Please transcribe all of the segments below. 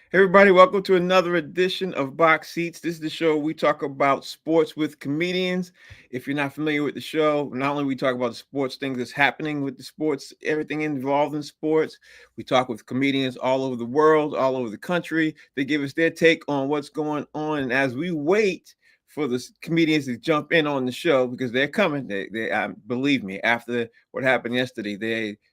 Hey everybody, welcome to another edition of Box Seats. This is the show we talk about sports with comedians. If you're not familiar with the show, not only we talk about the sports things that's happening with the sports, everything involved in sports, we talk with comedians all over the world, all over the country. They give us their take on what's going on. And as we wait for the comedians to jump in on the show because they're coming, they believe me, after what happened yesterday,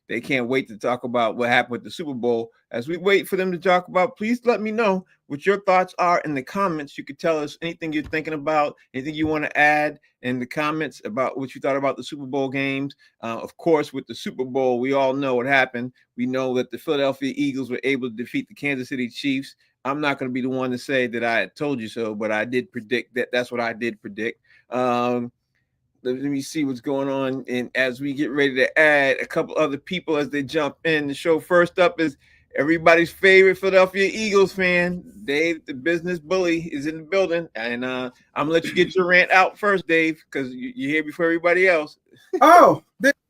they can't wait to talk about what happened with the Super Bowl. As we wait for them to talk about, please let me know what your thoughts are in the comments. You could tell us anything you're thinking about, anything you want to add in the comments about what you thought about the Super Bowl games. Of course, with the Super Bowl, we all know what happened. We know that the Philadelphia Eagles were able to defeat the Kansas City Chiefs. I'm not going to be the one to say that I told you so, but I did predict that. That's what I did predict. Let me see what's going on. And as we get ready to add a couple other people as they jump in the show, first up is everybody's favorite Philadelphia Eagles fan, Dave, the business bully, is in the building. And I'm going to let you get your rant out first, Dave, because you're here before everybody else. Oh,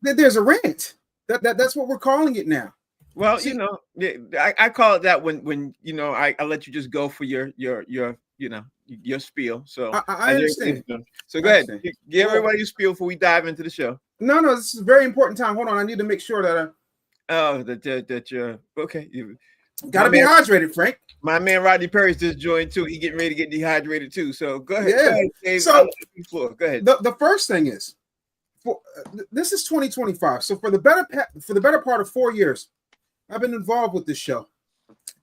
there's a rant. That's what we're calling it now. Well, see, I call it that when I let you just go for your your spiel. So I understand. So go ahead, give everybody your spiel before we dive into the show. No, this is a very important time. Hold on, I need to make sure that that you're okay. You gotta be hydrated, Frank. My man Rodney Perry's just joined too. He getting ready to get dehydrated too. So go ahead. Yeah. Go ahead, Dave. So go ahead. The first thing is, this is 2025. So for the better part of 4 years, I've been involved with this show,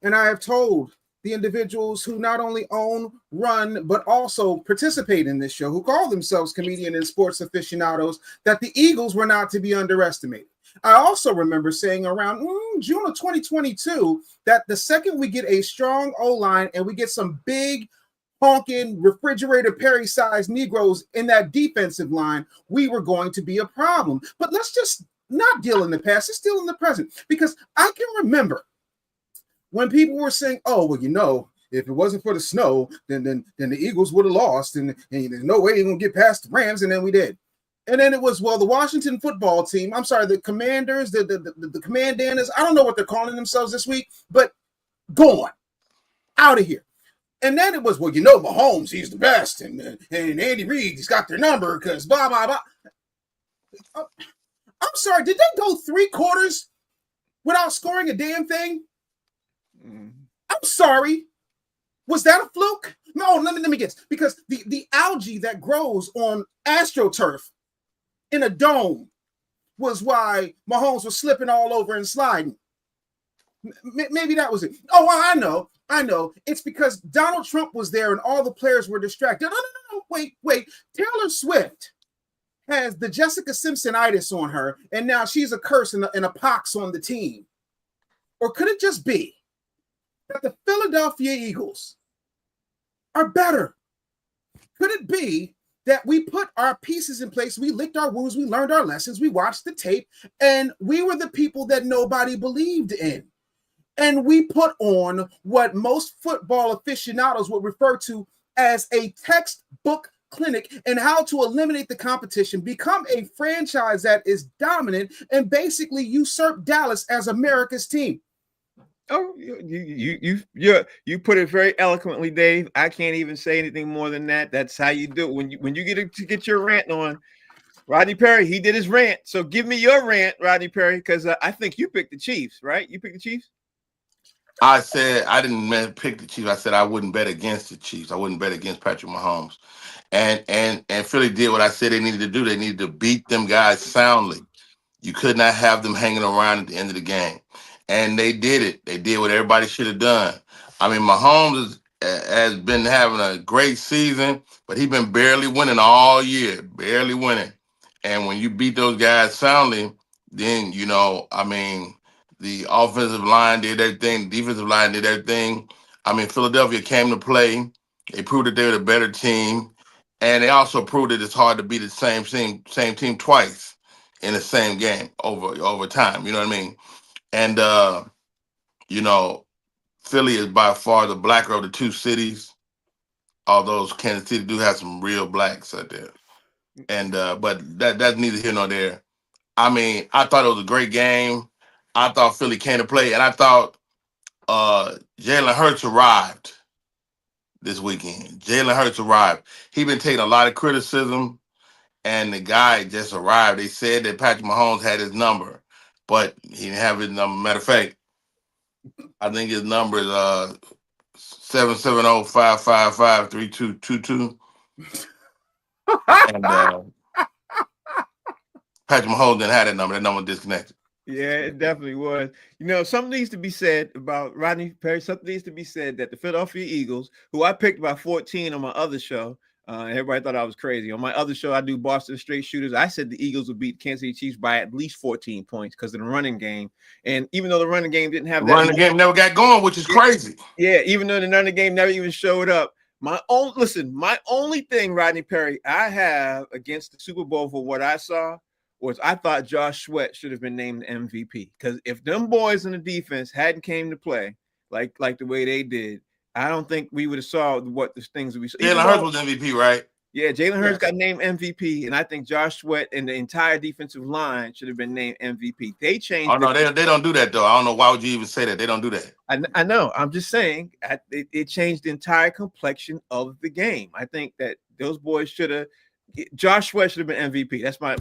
and I have told the individuals who not only own, run, but also participate in this show, who call themselves comedian and sports aficionados, that the Eagles were not to be underestimated. I also remember saying around June of 2022 that the second we get a strong O-line and we get some big honking refrigerator Perry-sized Negroes in that defensive line, we were going to be a problem. But let's just not deal in the past, it's still in the present. Because I can remember when people were saying, oh, well, if it wasn't for the snow, then the Eagles would have lost, and there's no way they're going to get past the Rams, and then we did. And then it was, the Washington football team, I'm sorry, the Commanders, the Commandaners, I don't know what they're calling themselves this week, but gone, out of here. And then it was, Mahomes, he's the best, and Andy Reid, he's got their number, because blah, blah, blah. I'm sorry, did they go 3 quarters without scoring a damn thing? I'm sorry. Was that a fluke? No, let me guess. Because the algae that grows on AstroTurf in a dome was why Mahomes was slipping all over and sliding. Maybe that was it. Oh, well, I know. It's because Donald Trump was there and all the players were distracted. No. Wait. Taylor Swift has the Jessica Simpsonitis on her, and now she's a curse and a pox on the team. Or could it just be that the Philadelphia Eagles are better? Could it be that we put our pieces in place, we licked our wounds, we learned our lessons, we watched the tape, and we were the people that nobody believed in? And we put on what most football aficionados would refer to as a textbook clinic in how to eliminate the competition, become a franchise that is dominant, and basically usurp Dallas as America's team. Oh, you put it very eloquently, Dave. I can't even say anything more than that. That's how you do it. When you get your rant on. Rodney Perry, he did his rant. So give me your rant, Rodney Perry, because I think you picked the Chiefs, right? You picked the Chiefs? I said I didn't pick the Chiefs. I said I wouldn't bet against the Chiefs. I wouldn't bet against Patrick Mahomes. And Philly did what I said they needed to do. They needed to beat them guys soundly. You could not have them hanging around at the end of the game. And they did it. They did what everybody should have done. I mean, Mahomes has been having a great season, but he's been barely winning all year, barely winning. And when you beat those guys soundly, then, the offensive line did their thing, the defensive line did their thing. I mean, Philadelphia came to play. They proved that they were the better team. And they also proved that it's hard to beat the same team twice in the same game over time. You know what I mean? And, Philly is by far the blacker of the two cities, although Kansas City do have some real blacks out there. And but that's neither here nor there. I mean, I thought it was a great game. I thought Philly came to play, and I thought Jalen Hurts arrived this weekend. Jalen Hurts arrived. He been taking a lot of criticism, and the guy just arrived. They said that Patrick Mahomes had his number, but he didn't have his number. Matter of fact, I think his number is 770-555-3222. And Patrick Mahomes didn't have that number. That number disconnected. Yeah, it definitely was. You know, something needs to be said about Rodney Perry. Something needs to be said that the Philadelphia Eagles, who I picked by 14 on my other show, everybody thought I was crazy. On my other show, I do Boston Straight Shooters. I said the Eagles would beat Kansas City Chiefs by at least 14 points because of the running game. And even though the running game didn't have that, running game never got going, which is crazy. Yeah, even though the running game never even showed up. My only thing, Rodney Perry, I have against the Super Bowl for what I saw was I thought Josh Sweat should have been named MVP, because if them boys in the defense hadn't came to play like the way they did, I don't think we would have saw what the things we saw. Jalen Hurts was MVP, right? Yeah, Jalen Hurts got named MVP, and I think Josh Sweat and the entire defensive line should have been named MVP. They changed. Oh no, they don't do that though. I don't know why would you even say that. They don't do that. I know. I'm just saying it changed the entire complexion of the game. I think that those boys should have. Josh Sweat should have been MVP. That's my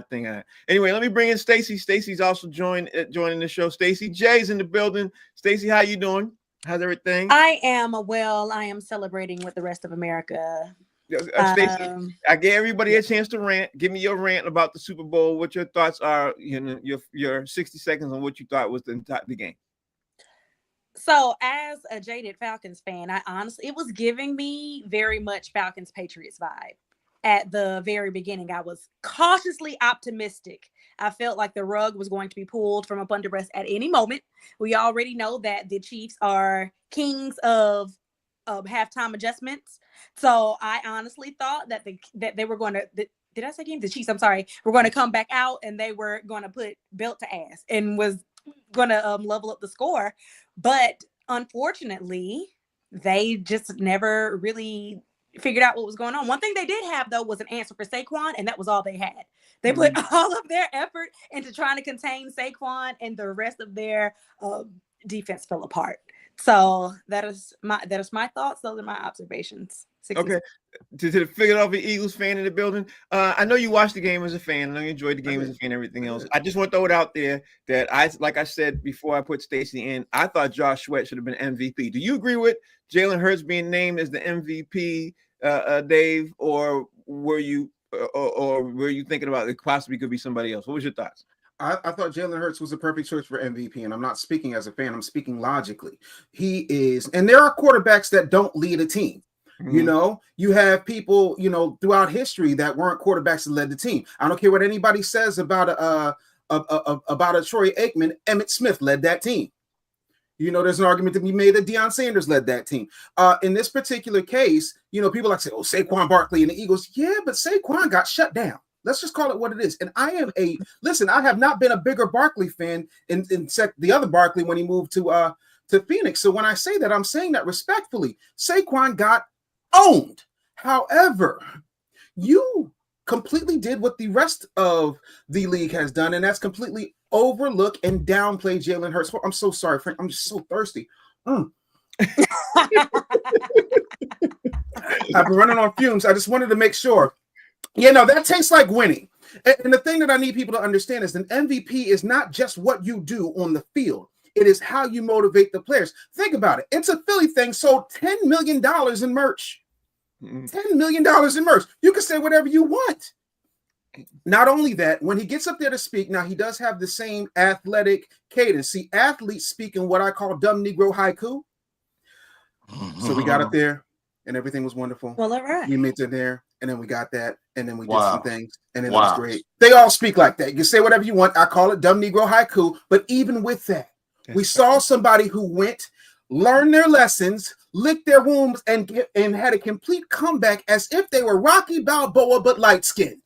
thing. Anyway, let me bring in Stacy. Stacy's also joining the show. Stacy J's in the building. Stacy, how you doing? How's everything? I am well. I am celebrating with the rest of America. Stacy, I gave everybody a chance to rant. Give me your rant about the Super Bowl. What your thoughts are? You know, your 60 seconds on what you thought was the game. So, as a jaded Falcons fan, it was giving me very much Falcons Patriots vibe. At the very beginning, I was cautiously optimistic. I felt like the rug was going to be pulled from up under us at any moment. We already know that the Chiefs are kings of halftime adjustments. So I honestly thought that they were going to. Did I say game? The Chiefs. I'm sorry. We're going to come back out and they were going to put belt to ass and was going to level up the score. But unfortunately, they just never really figured out what was going on. One thing they did have, though, was an answer for Saquon, and that was all they had. They put all of their effort into trying to contain Saquon, and the rest of their defense fell apart. So that is my thoughts. Those are my observations. 60. Okay. To the Philadelphia Eagles fan in the building, I know you watched the game as a fan. I know you enjoyed the game as a fan and everything else. I just want to throw it out there that like I said before I put Stacy in, I thought Josh Sweat should have been MVP. Do you agree with Jalen Hurts being named as the MVP, Dave, or were you thinking about it possibly could be somebody else? What was your thoughts? I thought Jalen Hurts was a perfect choice for MVP, and I'm not speaking as a fan. I'm speaking logically. He is, and there are quarterbacks that don't lead a team. Mm-hmm. You know, you have people, throughout history that weren't quarterbacks that led the team. I don't care what anybody says about a Troy Aikman. Emmitt Smith led that team. There's an argument to be made that Deion Sanders led that team. In this particular case, people like say, "Oh, Saquon Barkley and the Eagles." Yeah, but Saquon got shut down. Let's just call it what it is. And I have not been a bigger Barkley fan in the other Barkley when he moved to Phoenix. So when I say that, I'm saying that respectfully. Saquon got owned. However, you completely did what the rest of the league has done, and that's completely overlook and downplay Jalen Hurts. I'm so sorry, Frank. I'm just so thirsty. I've been running on fumes. I just wanted to make sure. That tastes like winning. And the thing that I need people to understand is an MVP is not just what you do on the field. It is how you motivate the players. Think about it. It's a Philly thing. Sold $10 million in merch. $10 million in merch. You can say whatever you want. Not only that, when he gets up there to speak, now he does have the same athletic cadence. See, athletes speak in what I call dumb Negro haiku. So we got up there and everything was wonderful. Well, all right. We met in there and then we got that and then we did some things and then it was great. They all speak like that. You can say whatever you want. I call it dumb Negro haiku. But even with that, we saw somebody who went, learned their lessons, licked their wounds, and had a complete comeback as if they were Rocky Balboa but light-skinned.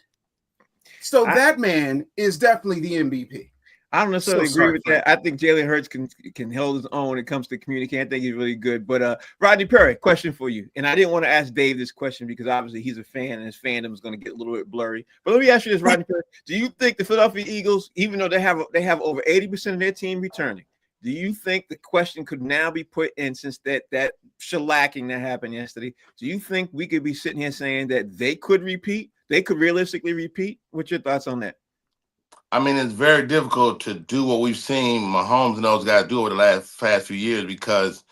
So that man is definitely the MVP. I don't necessarily agree with that. I think Jalen Hurts can hold his own when it comes to communicating. I think he's really good. But Rodney Perry, question for you. And I didn't want to ask Dave this question because obviously he's a fan and his fandom is going to get a little bit blurry. But let me ask you this, Rodney Perry. Do you think the Philadelphia Eagles, even though they have over 80% of their team returning, Do you think the question could now be put in, since that shellacking that happened yesterday? Do you think we could be sitting here saying that they could repeat? They could realistically repeat? What's your thoughts on that? I mean, it's very difficult to do what we've seen Mahomes and those guys do over the past few years because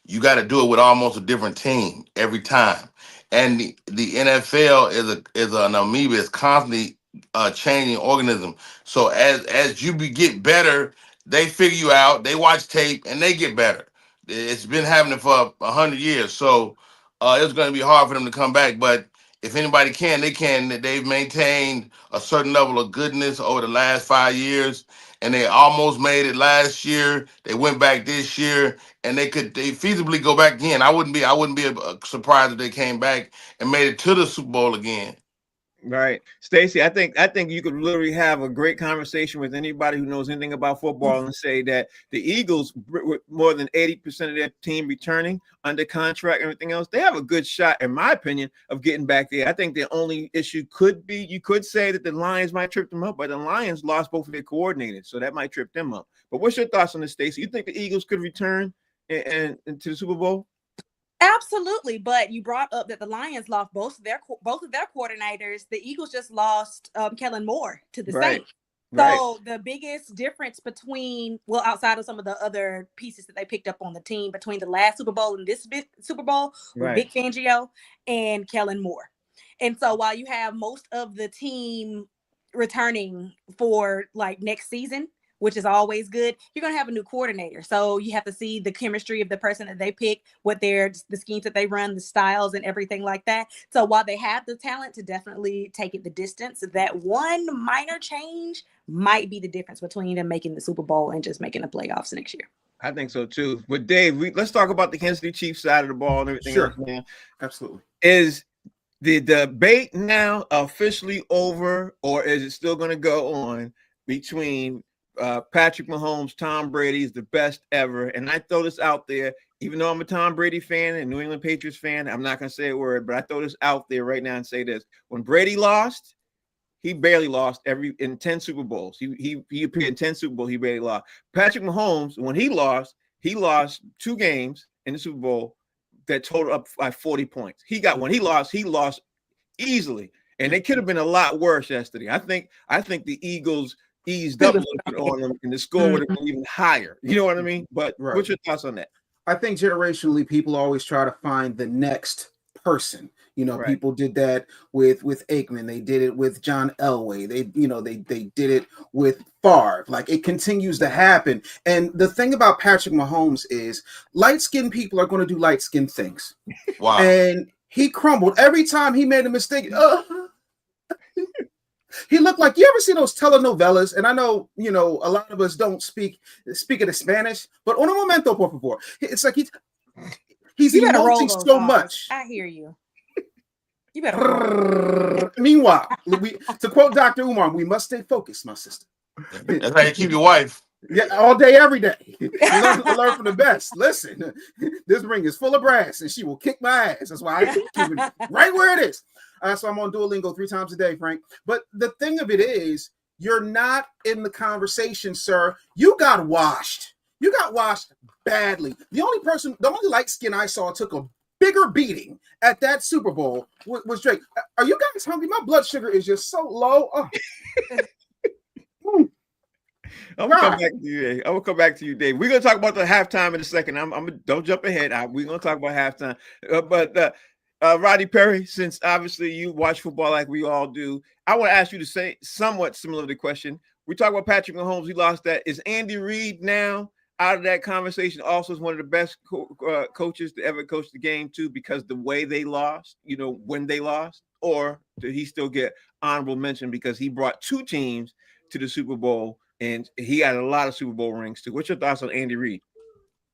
you got to do it with almost a different team every time. And the NFL is an amoeba. It's constantly changing organism. So as you get better, they figure you out. They watch tape and they get better. It's been happening for 100 years. So it's going to be hard for them to come back. But if anybody can, they can. They've maintained a certain level of goodness over the last 5 years, and they almost made it last year. They went back this year, and they feasibly go back again. I wouldn't be surprised if they came back and made it to the Super Bowl again. Right, Stacey. I think you could literally have a great conversation with anybody who knows anything about football and say that the Eagles, with more than 80% of their team returning under contract and everything else, they have a good shot, in my opinion, of getting back there. I think the only issue could be, you could say that the Lions might trip them up, but the Lions lost both of their coordinators, so that might trip them up. But what's your thoughts on this, Stacey? You think the Eagles could return and to the Super Bowl? Absolutely, but you brought up that the Lions lost both of their coordinators. The Eagles just lost Kellen Moore to the Right. Saints. Right. So the biggest difference between, well, outside of some of the other pieces that they picked up on the team, between the last Super Bowl and this Super Bowl, was Right. Vic Fangio and Kellen Moore. And so while you have most of the team returning for like next season, which is always good, you're going to have a new coordinator. So you have to see the chemistry of the person that they pick, what the schemes that they run, the styles and everything like that. So while they have the talent to definitely take it the distance, that one minor change might be the difference between them making the Super Bowl and just making the playoffs next year. I think so too. But Dave, let's talk about the Kansas City Chiefs side of the ball and everything Sure. else, man. Absolutely. Is the debate now officially over, or is it still going to go on between Patrick Mahomes? Tom Brady is the best ever, and I throw this out there. Even though I'm a Tom Brady fan and New England Patriots fan, I'm not going to say a word, but I throw this out there right now and say this: when Brady lost, he barely lost in 10 Super Bowls. He appeared in 10 Super Bowls. He barely lost. Patrick Mahomes, when he lost 2 games in the Super Bowl that totaled up like 40 points. When he lost easily. And they could have been a lot worse yesterday. I think the Eagles eased up a little bit on them, and the score would have been even higher. You know what I mean? But Right. What's your thoughts on that? I think generationally, people always try to find the next person. Right. People did that with Aikman. They did it with John Elway. They did it with Favre. Like, it continues to happen. And the thing about Patrick Mahomes is light-skinned people are going to do light-skinned things. Wow. And he crumbled every time he made a mistake. He looked like, you ever see those telenovelas? And I know, a lot of us don't speak of the Spanish, but un momento, por favor. It's like he's emoting so much. I hear you. You better. Meanwhile, to quote Dr. Umar, we must stay focused, my sister. That's how you keep your wife. Yeah, all day, every day. Learn from the best. Listen, this ring is full of brass, and she will kick my ass. That's why I keep it right where it is. So I'm on Duolingo 3 times a day, Frank. But the thing of it is, you're not in the conversation, sir. You got washed. You got washed badly. The only light skin I saw took a bigger beating at that Super Bowl was Drake. Are you guys hungry? My blood sugar is just so low. Oh. I'm gonna come back to you, Dave. I'm gonna come back to you, Dave. We're gonna talk about the halftime in a second. Don't jump ahead. We're gonna talk about halftime. But Roddy Perry, since obviously you watch football like we all do, I want to ask you to say somewhat similar to the question. We talk about Patrick Mahomes. He lost that. Is Andy Reid now out of that conversation? Also, is one of the best coaches to ever coach the game too, because the way they lost, when they lost, or did he still get honorable mention because he brought 2 teams to the Super Bowl? And he had a lot of Super Bowl rings too. What's your thoughts on Andy Reid?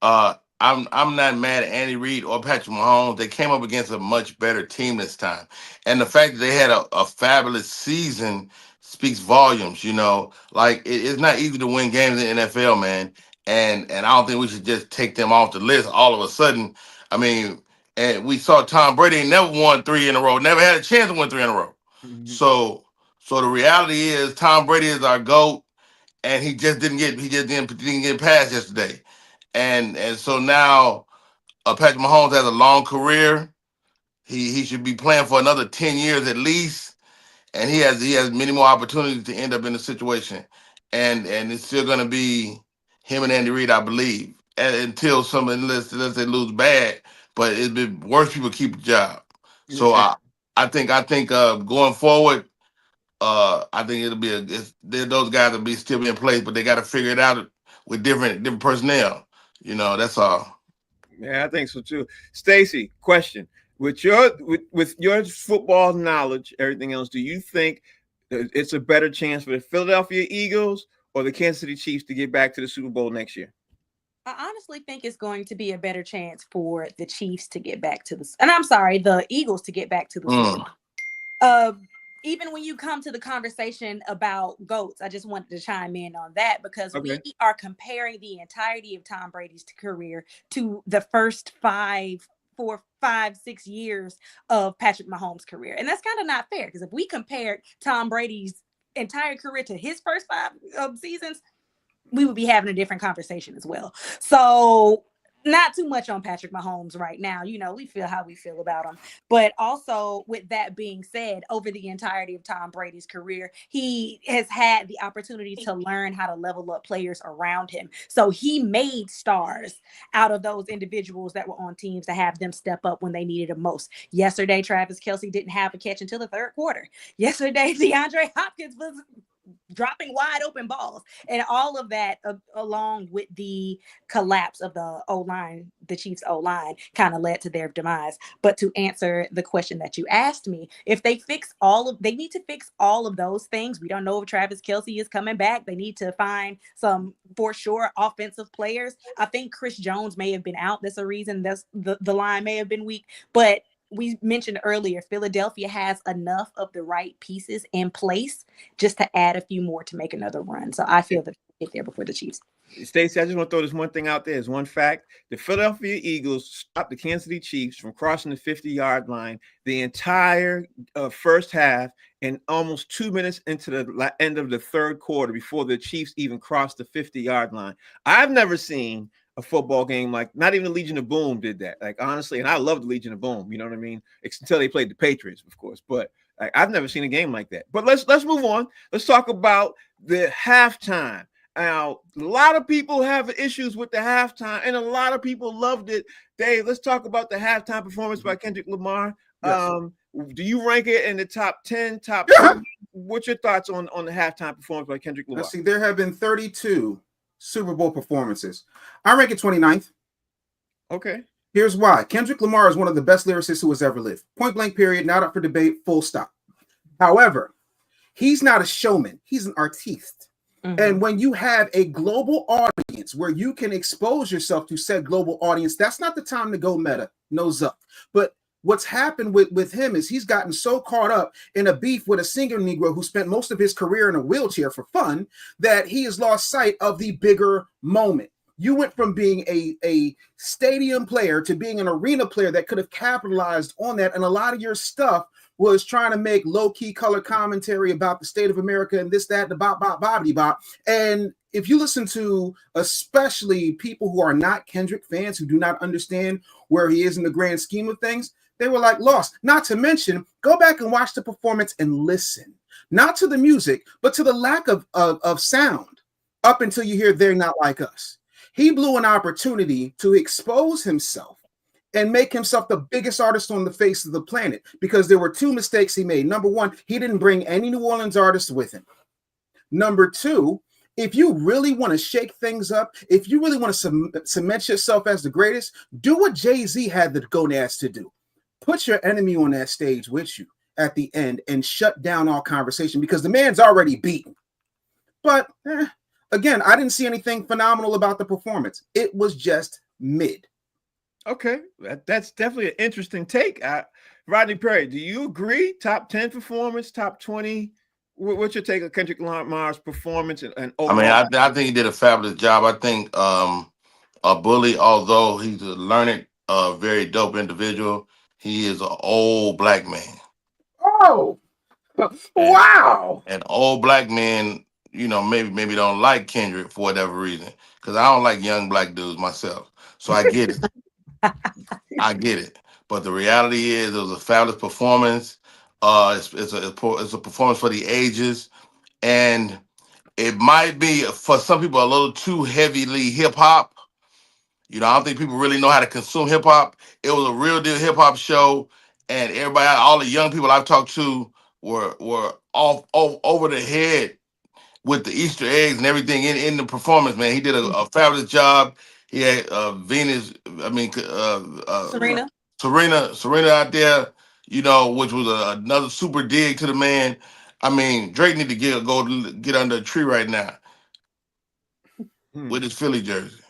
I'm not mad at Andy Reid or Patrick Mahomes. They came up against a much better team this time, and the fact that they had a fabulous season speaks volumes. Like it's not easy to win games in the NFL, man. And I don't think we should just take them off the list all of a sudden. I mean, and we saw Tom Brady never won 3 in a row, never had a chance to win 3 in a row. Mm-hmm. So the reality is Tom Brady is our GOAT. and he just didn't get past yesterday, and so now Patrick Mahomes has a long career. He should be playing for another 10 years at least, and he has many more opportunities to end up in the situation, and it's still going to be him and Andy Reid, I believe, until unless they lose bad. But it'd be worse people keep the job. So Yeah. I think going forward, I think it'll be those guys will be still be in place, but they got to figure it out with different personnel. That's all. Yeah, I think so too. Stacy, question: with your football knowledge, everything else, do you think it's a better chance for the Philadelphia Eagles or the Kansas City Chiefs to get back to the Super Bowl next year? I honestly think it's going to be a better chance for the Chiefs to get back to and I'm sorry, the Eagles to get back to the Super Bowl. Uh, Even when you come to the conversation about GOATs, I just wanted to chime in on that because we Okay. are comparing the entirety of Tom Brady's career to the first 6 years of Patrick Mahomes' career. And that's kind of not fair because if we compared Tom Brady's entire career to his first 5 seasons, we would be having a different conversation as well. So not too much on Patrick Mahomes right now. We feel how we feel about him. But also, with that being said, over the entirety of Tom Brady's career, he has had the opportunity to learn how to level up players around him. So he made stars out of those individuals that were on teams to have them step up when they needed them most. Yesterday, Travis Kelce didn't have a catch until the third quarter. Yesterday, DeAndre Hopkins was dropping wide open balls, and all of that along with the collapse of the O-line, the Chiefs O-line, kind of led to their demise. But to answer the question that you asked me, if they need to fix all of those things. We don't know if Travis Kelce is coming back. They need to find some, for sure, offensive players. I think Chris Jones may have been out. That's a reason the line may have been weak, but we mentioned earlier, Philadelphia has enough of the right pieces in place just to add a few more to make another run. So I feel that they get there before the Chiefs. Stacey, I just want to throw this one thing out there as one fact. The Philadelphia Eagles stopped the Kansas City Chiefs from crossing the 50-yard line the entire first half and almost 2 minutes into the end of the third quarter before the Chiefs even crossed the 50-yard line. I've never seen a football game like, not even the Legion of Boom did that. Like, honestly, and I love the Legion of Boom, you know what I mean? Until they played the Patriots, of course. But I've never seen a game like that. But let's move on. Let's talk about the halftime. Now, a lot of people have issues with the halftime, and a lot of people loved it. Dave, let's talk about the halftime performance by Kendrick Lamar. Yes. Do you rank it in the top 10, top 20? What's your thoughts on the halftime performance by Kendrick Lamar? Let's see, there have been 32 Super Bowl performances. I rank it 29th. Okay. Here's why. Kendrick Lamar is one of the best lyricists who has ever lived. Point blank, period, not up for debate, full stop. However, he's not a showman. He's an artiste. Mm-hmm. And when you have a global audience where you can expose yourself to said global audience, that's not the time to go meta, nose up. But what's happened with him is he's gotten so caught up in a beef with a singer Negro who spent most of his career in a wheelchair for fun that he has lost sight of the bigger moment. You went from being a stadium player to being an arena player that could have capitalized on that. And a lot of your stuff was trying to make low-key color commentary about the state of America and this, that, the bop. And if you listen to especially people who are not Kendrick fans, who do not understand where he is in the grand scheme of things, they were like lost. Not to mention, go back and watch the performance and listen, not to the music, but to the lack of sound up until you hear They're Not Like Us. He blew an opportunity to expose himself and make himself the biggest artist on the face of the planet because there were two mistakes he made. Number one, he didn't bring any New Orleans artists with him. Number two, if you really want to shake things up, if you really want to cement yourself as the greatest, do what Jay-Z had the gonads to do. Put your enemy on that stage with you at the end and shut down all conversation because the man's already beaten. But again, I didn't see anything phenomenal about the performance. It was just mid. Okay, that's definitely an interesting take. Rodney Perry, do you agree? Top 10 performance, top 20? What's your take of Kendrick Lamar's performance and overall? I mean, I think he did a fabulous job. I think a bully, although he's a learned, very dope individual, he is an old black man. Oh, wow. And old black men maybe don't like Kendrick for whatever reason. Because I don't like young black dudes myself. So I get it. I get it. But the reality is, it was a fabulous performance. It's a performance for the ages, and it might be for some people a little too heavily hip hop. I don't think people really know how to consume hip hop. It was a real deal hip hop show, and everybody, all the young people I've talked to, were off over the head with the Easter eggs and everything in the performance. Man, he did a fabulous job. He had Venus, Serena. Serena out there, which was another super dig to the man. I mean, Drake need to get under a tree right now with his Philly jersey.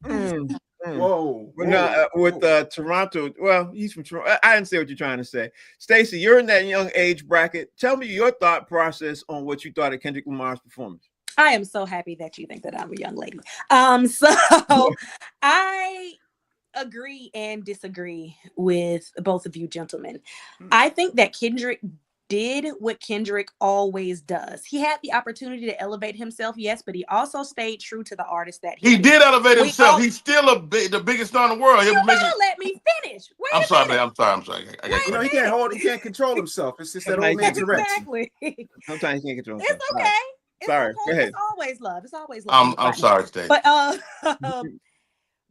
Mm, mm. Whoa. But now with Toronto, well, he's from Toronto. I didn't say what you're trying to say. Stacey, you're in that young age bracket. Tell me your thought process on what you thought of Kendrick Lamar's performance. I am so happy that you think that I'm a young lady. So I agree and disagree with both of you gentlemen. I think that Kendrick did what Kendrick always does. He had the opportunity to elevate himself, yes, but he also stayed true to the artist that he did elevate himself. He's still the biggest star in the world. You gotta let me finish. I'm sorry, man. I'm sorry. He can't control himself. It's just that old man Tourette's. Exactly. Sometimes he can't control himself. It's okay. Sorry. Okay. Go ahead. It's always love. It's always love. I'm sorry, Stacey.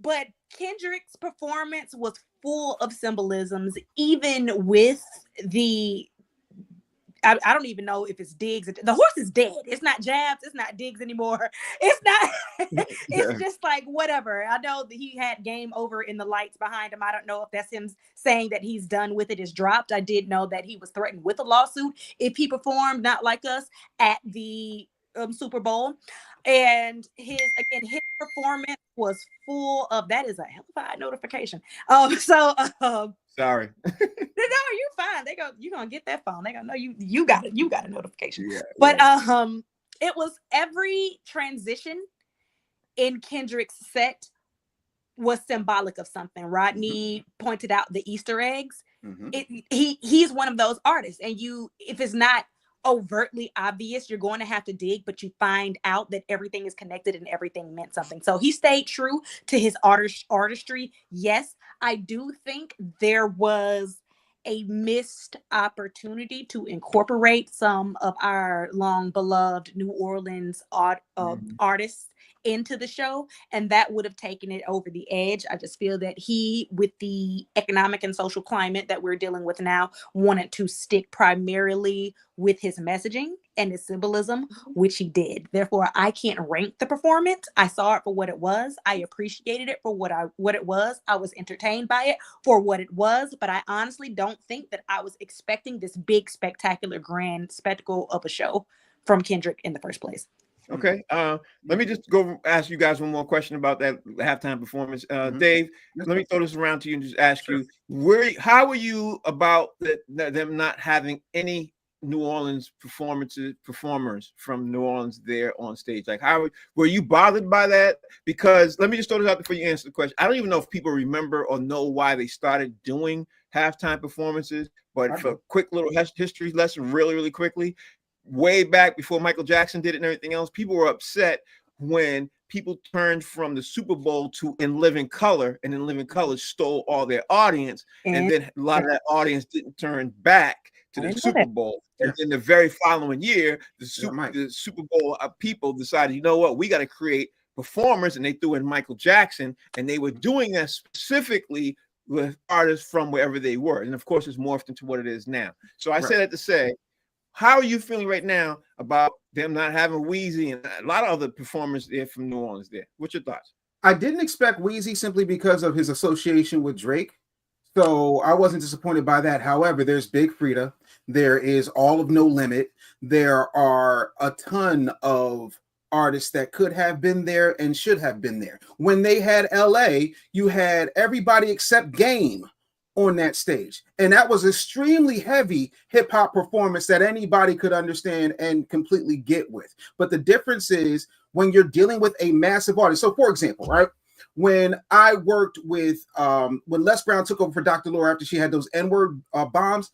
But Kendrick's performance was full of symbolisms, even with the I don't even know if it's digs. The horse is dead. It's not jabs. It's not digs anymore. It's not. It's just like whatever. I know that he had game over in the lights behind him. I don't know if that's him saying that he's done with it, is dropped. I did know that he was threatened with a lawsuit if he performed not like us at the Super Bowl. And his performance was full of, that is a hellified notification. Sorry. No, you fine. You're gonna get that phone. They gonna know you got a notification. Yeah, but it was every transition in Kendrick's set was symbolic of something. Rodney pointed out the Easter eggs. He's one of those artists, and if it's not overtly obvious, you're going to have to dig, but you find out that everything is connected and everything meant something. So he stayed true to his artistry. Yes, I do think there was a missed opportunity to incorporate some of our long beloved New Orleans artists into the show, and that would have taken it over the edge. I just feel that he, with the economic and social climate that we're dealing with now, wanted to stick primarily with his messaging and his symbolism, which he did. Therefore, I can't rank the performance. I saw it for what it was. I appreciated it for what it was. I was entertained by it for what it was, but I honestly don't think that I was expecting this big, spectacular, grand spectacle of a show from Kendrick in the first place. Okay. Let me just go ask you guys one more question about that halftime performance. Dave, let me throw this around to you and just ask you, how were you about them not having any New Orleans performers from New Orleans there on stage? Like, how were you bothered by that? Because let me just throw this out before you answer the question. I don't even know if people remember or know why they started doing halftime performances, but for a quick little history lesson, really, really quickly, way back before Michael Jackson did it and everything else, people were upset when people turned from the Super Bowl to In Living Color, and In Living Color stole all their audience, and then a lot of that audience didn't turn back to the Super Bowl. And then the very following year, the Super Bowl people decided, you know what, we got to create performers, and they threw in Michael Jackson, and they were doing that specifically with artists from wherever they were. And of course, it's morphed into what it is now. So I say that to say, how are you feeling right now about them not having Weezy and a lot of other performers there from New Orleans there? What's your thoughts? I didn't expect Weezy simply because of his association with Drake. So I wasn't disappointed by that. However, there's Big Frida. There is All of No Limit. There are a ton of artists that could have been there and should have been there. When they had LA, you had everybody except Game on that stage, and that was extremely heavy hip-hop performance that anybody could understand and completely get with. But the difference is when you're dealing with a massive audience. So for example, right, when I worked with when Les Brown took over for Dr. Laura after she had those N-word bombs,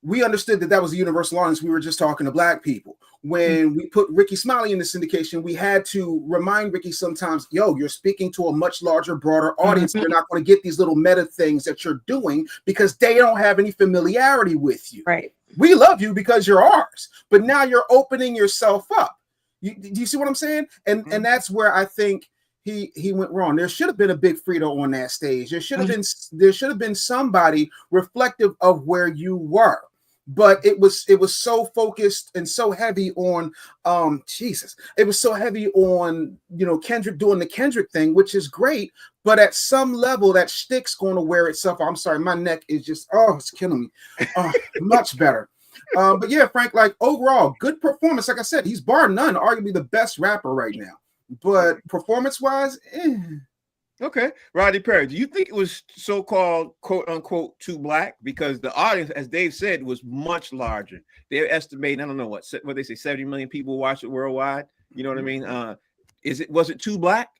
we understood that was a universal audience. We were just talking to Black people. when we put Ricky Smiley in the syndication, we had to remind Ricky sometimes, yo, you're speaking to a much larger, broader audience. You're not going to get these little meta things that you're doing because they don't have any familiarity with you. Right. We love you because you're ours, but now you're opening yourself up. Do you see what I'm saying? And that's where I think he went wrong. There should have been a Big Frito on that stage. There should have been somebody reflective of where you were. But it was so focused and so heavy on Jesus. It was so heavy on, you know, Kendrick doing the Kendrick thing, which is great. But at some level, that shtick's going to wear itself. I'm sorry, my neck is just it's killing me. Much better. But yeah, Frank, like overall, good performance. Like I said, he's bar none, arguably the best rapper right now. But performance-wise, Okay, Rodney Perry, do you think it was so-called quote unquote too black? Because the audience, as Dave said, was much larger. They're estimating, I don't know what they say, 70 million people watch it worldwide. You know what I mean? Was it too black?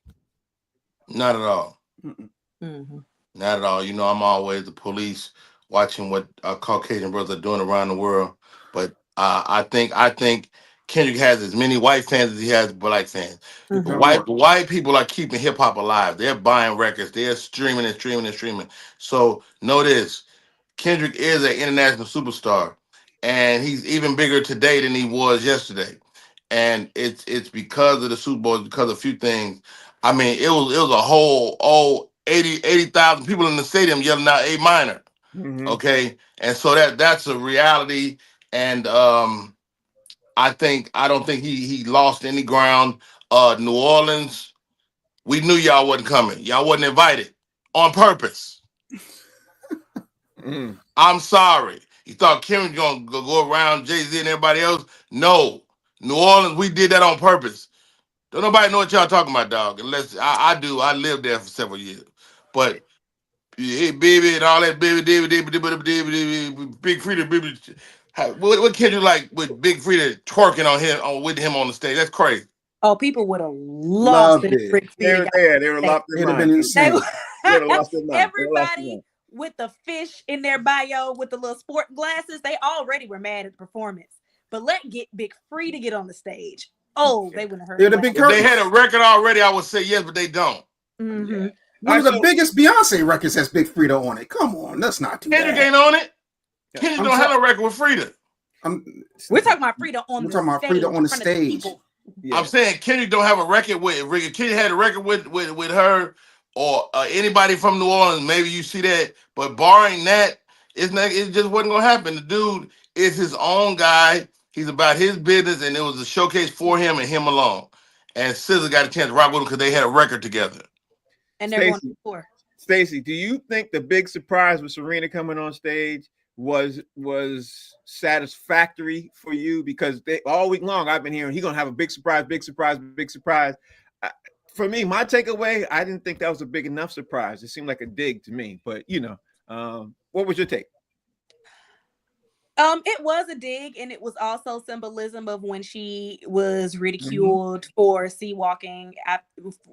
Not at all. Mm-hmm. Not at all. You know, I'm always the police watching what Caucasian brothers are doing around the world. But I think Kendrick has as many white fans as he has black fans. Mm-hmm. White people are keeping hip hop alive. They're buying records. They're streaming and streaming and streaming. So know this: Kendrick is an international superstar, and he's even bigger today than he was yesterday. And it's because of the Super Bowl, because of a few things. I mean, it was a whole 80,000 people in the stadium yelling out A minor. Mm-hmm. Okay, and so that's a reality. And I don't think he lost any ground. New Orleans, we knew y'all wasn't coming. Y'all wasn't invited on purpose. I'm sorry. You thought Kim was gonna go around Jay-Z and everybody else? No. New Orleans, we did that on purpose. Don't nobody know what y'all talking about, dog. Unless I do. I lived there for several years. But hey, baby, and all that, baby, Big Frida, baby. What kid you like with Big Frida twerking on him with him on the stage? That's crazy. Oh, people would have lost Loved it. Rick They were there. They were lost their It'd have mind. been insane. Everybody with the fish in their bio with the little sport glasses, they already were mad at the performance. But get Big Free to get on the stage. Oh, they wouldn't have heard. It'd have been If they had a record already, I would say yes, but they don't. Mm-hmm. Yeah. One of the biggest Beyonce records has Big Frida on it. Come on, let's not do Kendrick that. ain't on it. Kendrick don't have no record with Frida. We're talking about Frida on we're the talking about stage. Frida on the stage. Yeah. I'm saying Kendrick don't have a record with Ricky. Kendrick had a record with her or anybody from New Orleans. Maybe you see that, but barring that, it just wasn't gonna happen. The dude is his own guy. He's about his business, and it was a showcase for him and him alone. And SZA got a chance to rock with him because they had a record together. And they're going to tour. Stacey, do you think the big surprise with Serena coming on stage was satisfactory for you? Because all week long I've been hearing he's gonna have a big surprise, big surprise, big surprise. For me, my takeaway, I didn't think that was a big enough surprise. It seemed like a dig to me. But you know, what was your take? It was a dig, and it was also symbolism of when she was ridiculed for sea walking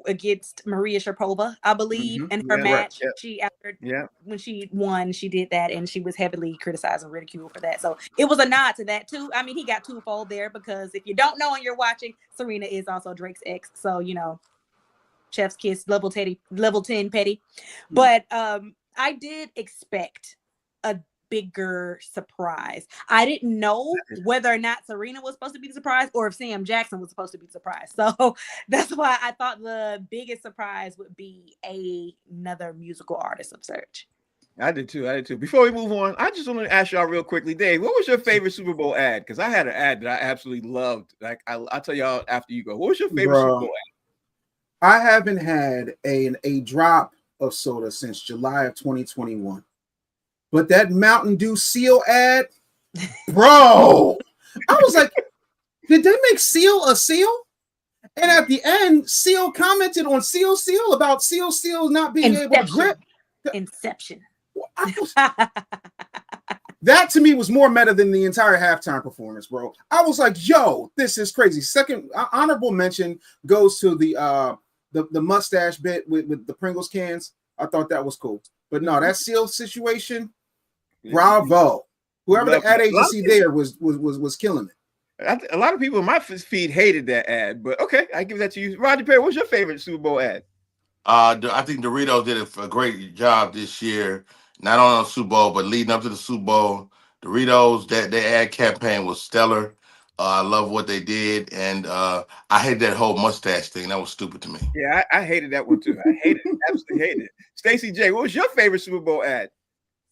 against Maria Sharapova, I believe, in her match. Right. When she won, she did that, and she was heavily criticized and ridiculed for that. So it was a nod to that too. I mean, he got twofold there because if you don't know and you're watching, Serena is also Drake's ex. So you know, chef's kiss, level 10 petty. But I did expect a bigger surprise. I didn't know whether or not Serena was supposed to be the surprise or if Sam Jackson was supposed to be the surprise. So that's why I thought the biggest surprise would be another musical artist of Surge. I did too. Before we move on, I just want to ask y'all real quickly, Dave, what was your favorite Super Bowl ad? Because I had an ad that I absolutely loved. Like I'll tell y'all after you go. What was your favorite Super Bowl ad? I haven't had a drop of soda since July of 2021. But that Mountain Dew Seal ad, bro, I was like, did they make Seal a seal? And at the end, Seal commented on Seal about Seal not being able to grip. Inception. That to me was more meta than the entire halftime performance, bro. I was like, yo, this is crazy. Second honorable mention goes to the mustache bit with the Pringles cans. I thought that was cool. But no, that Seal situation, bravo. Whoever the ad agency there was killing it. A lot of people in my feed hated that ad, but okay, I give that to you. Rodney Perry, what's your favorite Super Bowl ad? I think Doritos did a great job this year, not only on the Super Bowl, but leading up to the Super Bowl. Doritos, that their ad campaign was stellar. I love what they did, and I hate that whole mustache thing. That was stupid to me. Yeah, I hated that one too. I hated it, absolutely hated it. Stacey J, what was your favorite Super Bowl ad?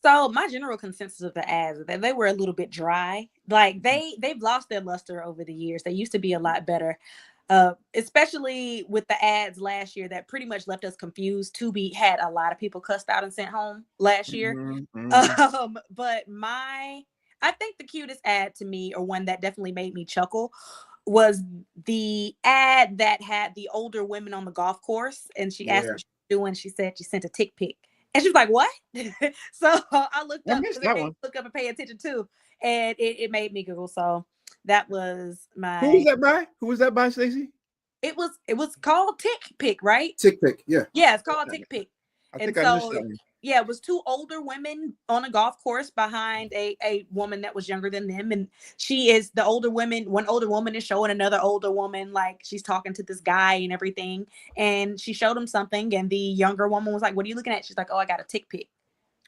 So my general consensus of the ads is that they were a little bit dry. Like they've lost their luster over the years. They used to be a lot better. Especially with the ads last year that pretty much left us confused. Tubi had a lot of people cussed out and sent home last year. But I think the cutest ad to me, or one that definitely made me chuckle, was the ad that had the older women on the golf course, and she asked what she was doing. She said she sent a tick pic, and she was like, "What?" So I looked up because it made me look up and pay attention too, and it made me giggle. So that was my. Who was that by? Who was that by, Stacey? It was called Tick Pick, right? Tick Pick, yeah. Yeah, it's called Tick Pick. I think I missed that one. Yeah, it was two older women on a golf course behind a woman that was younger than them. And she is the older woman. One older woman is showing another older woman, like she's talking to this guy and everything. And she showed him something. And the younger woman was like, "What are you looking at?" She's like, "Oh, I got a tick pic."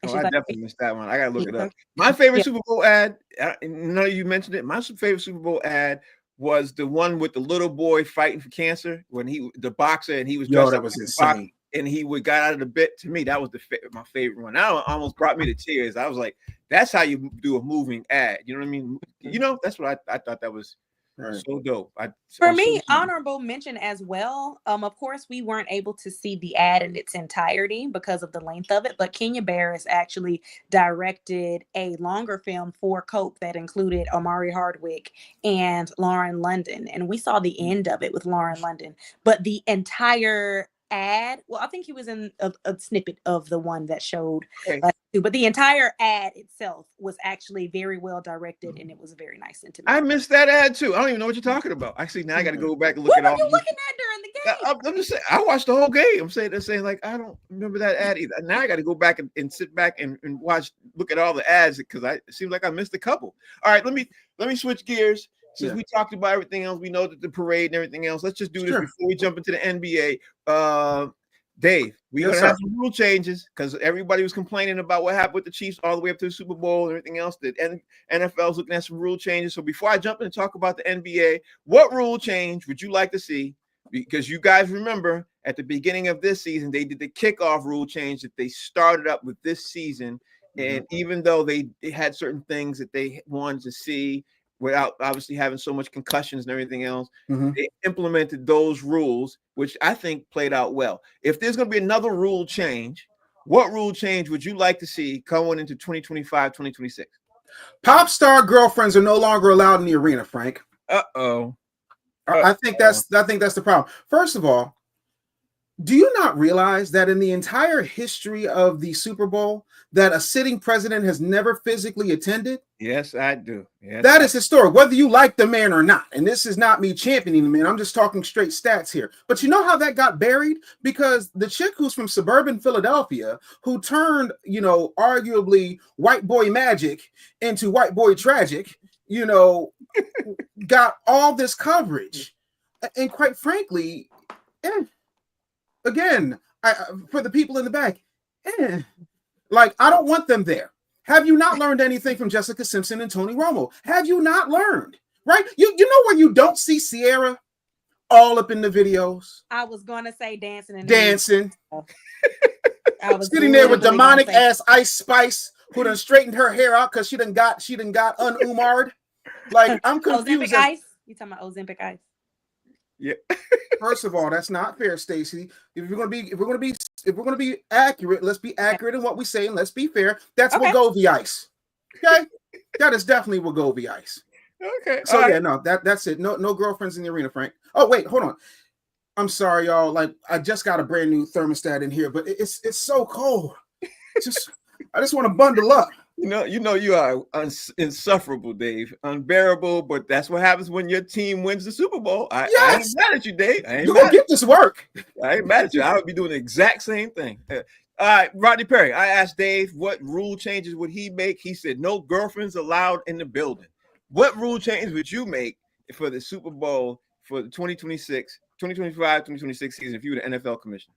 I definitely missed that one. I got to look it up. My favorite Super Bowl ad, none of you mentioned it. My favorite Super Bowl ad was the one with the little boy fighting for cancer when the boxer, and he was dressed that was insane. And he got out of the bit. To me, that was my favorite one. That almost brought me to tears. I was like, that's how you do a moving ad. You know what I mean? You know, that's what I thought that was so dope. For me, honorable mention as well. Of course, we weren't able to see the ad in its entirety because of the length of it, but Kenya Barris actually directed a longer film for Coke that included Omari Hardwick and Lauren London. And we saw the end of it with Lauren London, but the entire ad, well, I think he was in a snippet of the one that showed, but the entire ad itself was actually very well directed, and it was very nice sentiment. I missed that ad too. I don't even know what you're talking about. Actually, now I got to go back and look at all. What were you looking at during the game? I'm just saying, I watched the whole game. I'm saying like, I don't remember that ad either. Now I got to go back and sit back and look at all the ads because it seems like I missed a couple. All right, let me switch gears. Since we talked about everything else, we know that the parade and everything else. Let's just do this before we jump into the NBA. Dave, we're gonna have some rule changes because everybody was complaining about what happened with the Chiefs all the way up to the Super Bowl and everything else. The NFL is looking at some rule changes. So before I jump in and talk about the NBA, what rule change would you like to see? Because you guys remember at the beginning of this season, they did the kickoff rule change that they started up with this season. And even though they had certain things that they wanted to see without obviously having so much concussions and everything else, they implemented those rules, which I think played out well. If there's going to be another rule change, what rule change would you like to see going into 2025, 2026? Pop star girlfriends are no longer allowed in the arena, Frank. I think that's the problem. First of all, do you not realize that in the entire history of the Super Bowl that a sitting president has never physically attended? Yes, I do. Yes, that is historic, whether you like the man or not. And this is not me championing the man. I'm just talking straight stats here. But you know how that got buried? Because the chick who's from suburban Philadelphia, who turned, arguably white boy magic into white boy tragic, got all this coverage. And quite frankly, again, for the people in the back, I don't want them there. Have you not learned anything from Jessica Simpson and Tony Romo? Have you not learned? Right? You know where you don't see Sierra all up in the videos? I was going to say dancing. I was sitting there with demonic ass Ice Spice who done straightened her hair out because she done got un-Umar'd. Like, I'm confused. Ozempic Ice? You talking about Ozempic Ice? Yeah. First of all, that's not fair, Stacey. If we're gonna be accurate, let's be accurate in what we say and let's be fair. That's Wegovy Ice. Okay, that is definitely Wegovy Ice. Okay. So no, that's it. No girlfriends in the arena, Frank. Oh wait, hold on. I'm sorry, y'all. Like I just got a brand new thermostat in here, but it's so cold. I just want to bundle up. You are insufferable, Dave. Unbearable, but that's what happens when your team wins the Super Bowl. I ain't mad at you, Dave. You're going to get this work. I ain't mad at you. I would be doing the exact same thing. All right, Rodney Perry, I asked Dave what rule changes would he make. He said no girlfriends allowed in the building. What rule change would you make for the Super Bowl for the 2025-2026 season if you were the NFL commissioner?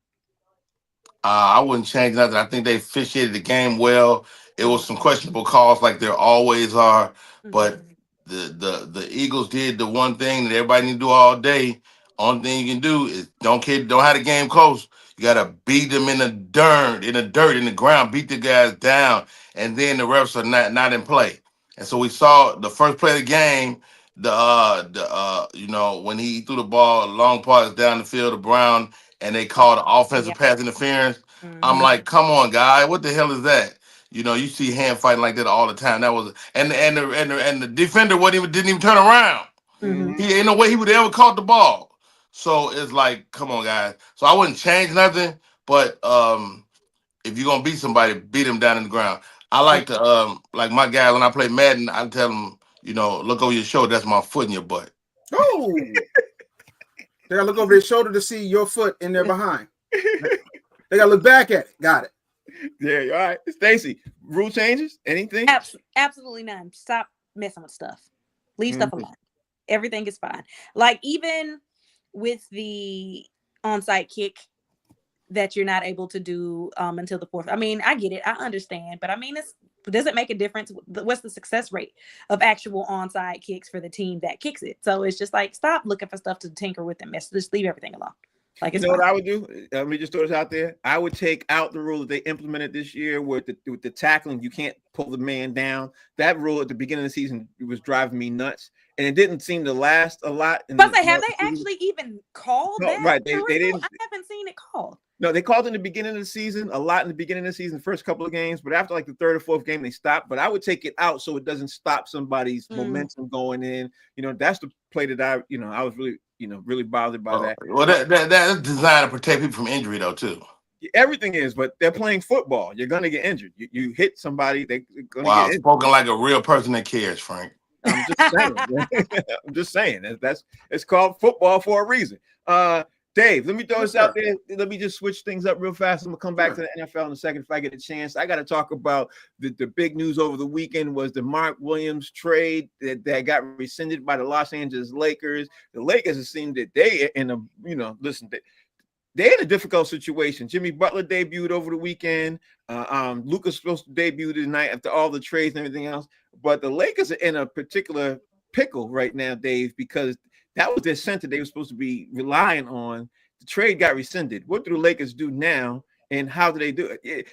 I wouldn't change nothing. I think they officiated the game well. It was some Mhm. questionable calls, like there always are. But Mhm. the Eagles did the one thing that everybody need to do all day. Only thing you can do is don't have the game close. You gotta beat them in the dirt, in the ground, beat the guys down, and then the refs are not in play. And so we saw the first play of the game. When he threw the ball long parts down the field to Brown, and they called offensive Yeah. pass interference. I'm Mhm. like, come on, guy, what the hell is that? You see hand fighting like that all the time. That was and the defender didn't even turn around. Mhm. He ain't no way he would ever caught the ball. So it's like, come on, guys. So I wouldn't change nothing, but if you're gonna beat somebody, beat him down in the ground. I like to like my guy when I play Madden, I tell him, look over your shoulder. That's my foot in your butt. Oh, they gotta look over their shoulder to see your foot in their behind. They gotta look back at it. Got it. Yeah, all right. Stacy, rule changes? Anything? Absolutely none. Stop messing with stuff. Leave stuff Mhm. alone. Everything is fine. Like even with the onside kick that you're not able to do until the fourth. I mean, I get it. I understand, but I mean, does it make a difference? What's the success rate of actual onside kicks for the team that kicks it? So it's just like stop looking for stuff to tinker with and mess. Just leave everything alone. Like You it's know what fine. I would do? Let me just throw this out there. I would take out the rule that they implemented this year with the tackling. You can't pull the man down. That rule at the beginning of the season was driving me nuts, and it didn't seem to last a lot. But say, have they actually even called No, that right? They rule? didn't. I haven't seen it called. No, they called in the beginning of the season a lot in the beginning of the season, first couple of games, but after like the third or fourth game, they stopped. But I would take it out so it doesn't stop somebody's Mm. momentum going in. That's the play that I was really, really bothered by that. Well, that's designed to protect people from injury, though, too. Everything is, but they're playing football. You're gonna get injured. You hit somebody, they're gonna get Wow, injured. spoken like a real person that cares, Frank. I'm just saying. I'm just saying that's it's called football for a reason. Dave, let me throw Yes, this out sir. there. Let me just switch things up real fast. I'm gonna come back to Sure. the NFL in a second if I get a chance. I got to talk about the big news over the weekend was the Mark Williams trade that got rescinded by the Los Angeles Lakers. The Lakers it seemed that they in a listen. They're in a difficult situation. Jimmy Butler debuted over the weekend. Luka's supposed to debut tonight after all the trades and everything else. But the Lakers are in a particular pickle right now, Dave, because that was their center they were supposed to be relying on. The trade got rescinded. What do the Lakers do now? And how do they do it?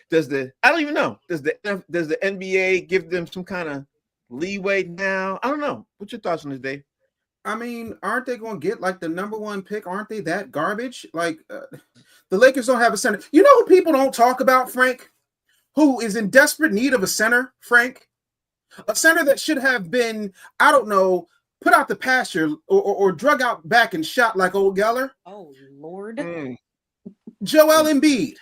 I don't even know. Does the NBA give them some kind of leeway now? I don't know. What's your thoughts on this, Dave? I mean, aren't they going to get like the number one pick? Aren't they that garbage? Like the Lakers don't have a center. You know who people don't talk about, Frank? Who is in desperate need of a center, Frank? A center that should have been, I don't know, put out the pasture or drug out back and shot like old Geller. Oh Lord. Mm, Joel mm, Embiid.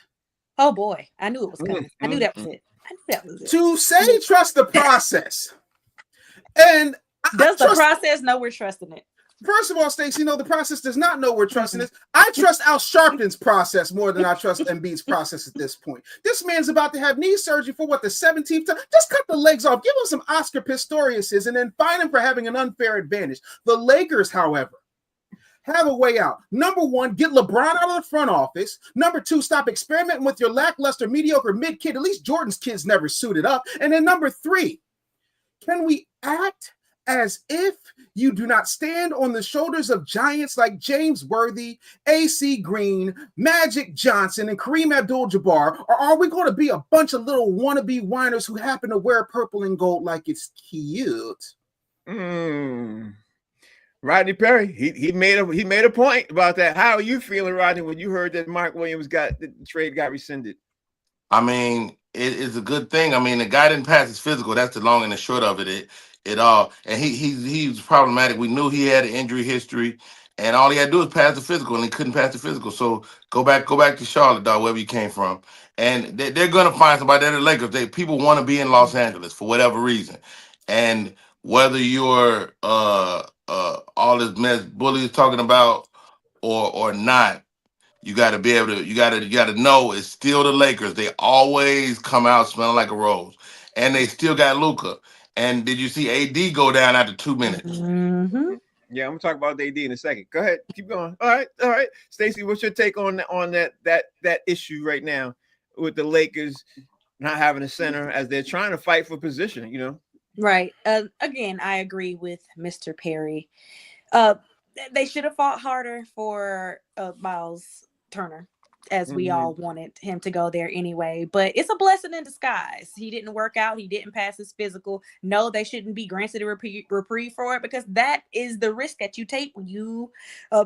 Oh boy. I knew it was mm, coming. I knew mm, that was mm. it. I knew that was it. To say trust the process. And I Does the trust, process know we're trusting it? first of all, Stacey, the process does not know we're trusting Mhm. this. I trust Al Sharpton's process more than I trust Embiid's process at this point. This man's about to have knee surgery for what, the 17th time? Just cut the legs off. Give him some Oscar Pistoriuses and then fine him for having an unfair advantage. The Lakers, however, have a way out. Number one, get LeBron out of the front office. Number two, stop experimenting with your lackluster, mediocre mid kid. At least Jordan's kids never suited up. And then number three, can we act as if you do not stand on the shoulders of giants like James Worthy, AC Green, Magic Johnson, and Kareem Abdul-Jabbar? Or are we going to be a bunch of little wannabe whiners who happen to wear purple and gold like it's cute? Mm. Rodney Perry, he made a point about that. How are you feeling, Rodney, when you heard that Mark Williams the trade got rescinded? I mean, it's a good thing. I mean, the guy didn't pass his physical. That's the long and the short of it. It all, and he was problematic. We knew he had an injury history, and all he had to do was pass the physical, and he couldn't pass the physical. So go back to Charlotte, dog, wherever you came from, and they're gonna find somebody. They're the Lakers. People want to be in Los Angeles for whatever reason, and whether you're all this mess Bully is talking about or not, you got to be able to. You got to know it's still the Lakers. They always come out smelling like a rose, and they still got Luca. And did you see AD go down after 2 minutes? Mm-hmm. Yeah, I'm gonna talk about AD in a second. Go ahead, keep going. All right. Stacey, what's your take on that issue right now with the Lakers not having a center as they're trying to fight for position? Right. Again, I agree with Mr. Perry. Uh, they should have fought harder for Miles Turner, as we Mhm. all wanted him to go there anyway. But it's a blessing in disguise. He didn't work out. He didn't pass his physical. No, they shouldn't be granted a reprieve for it, because that is the risk that you take when you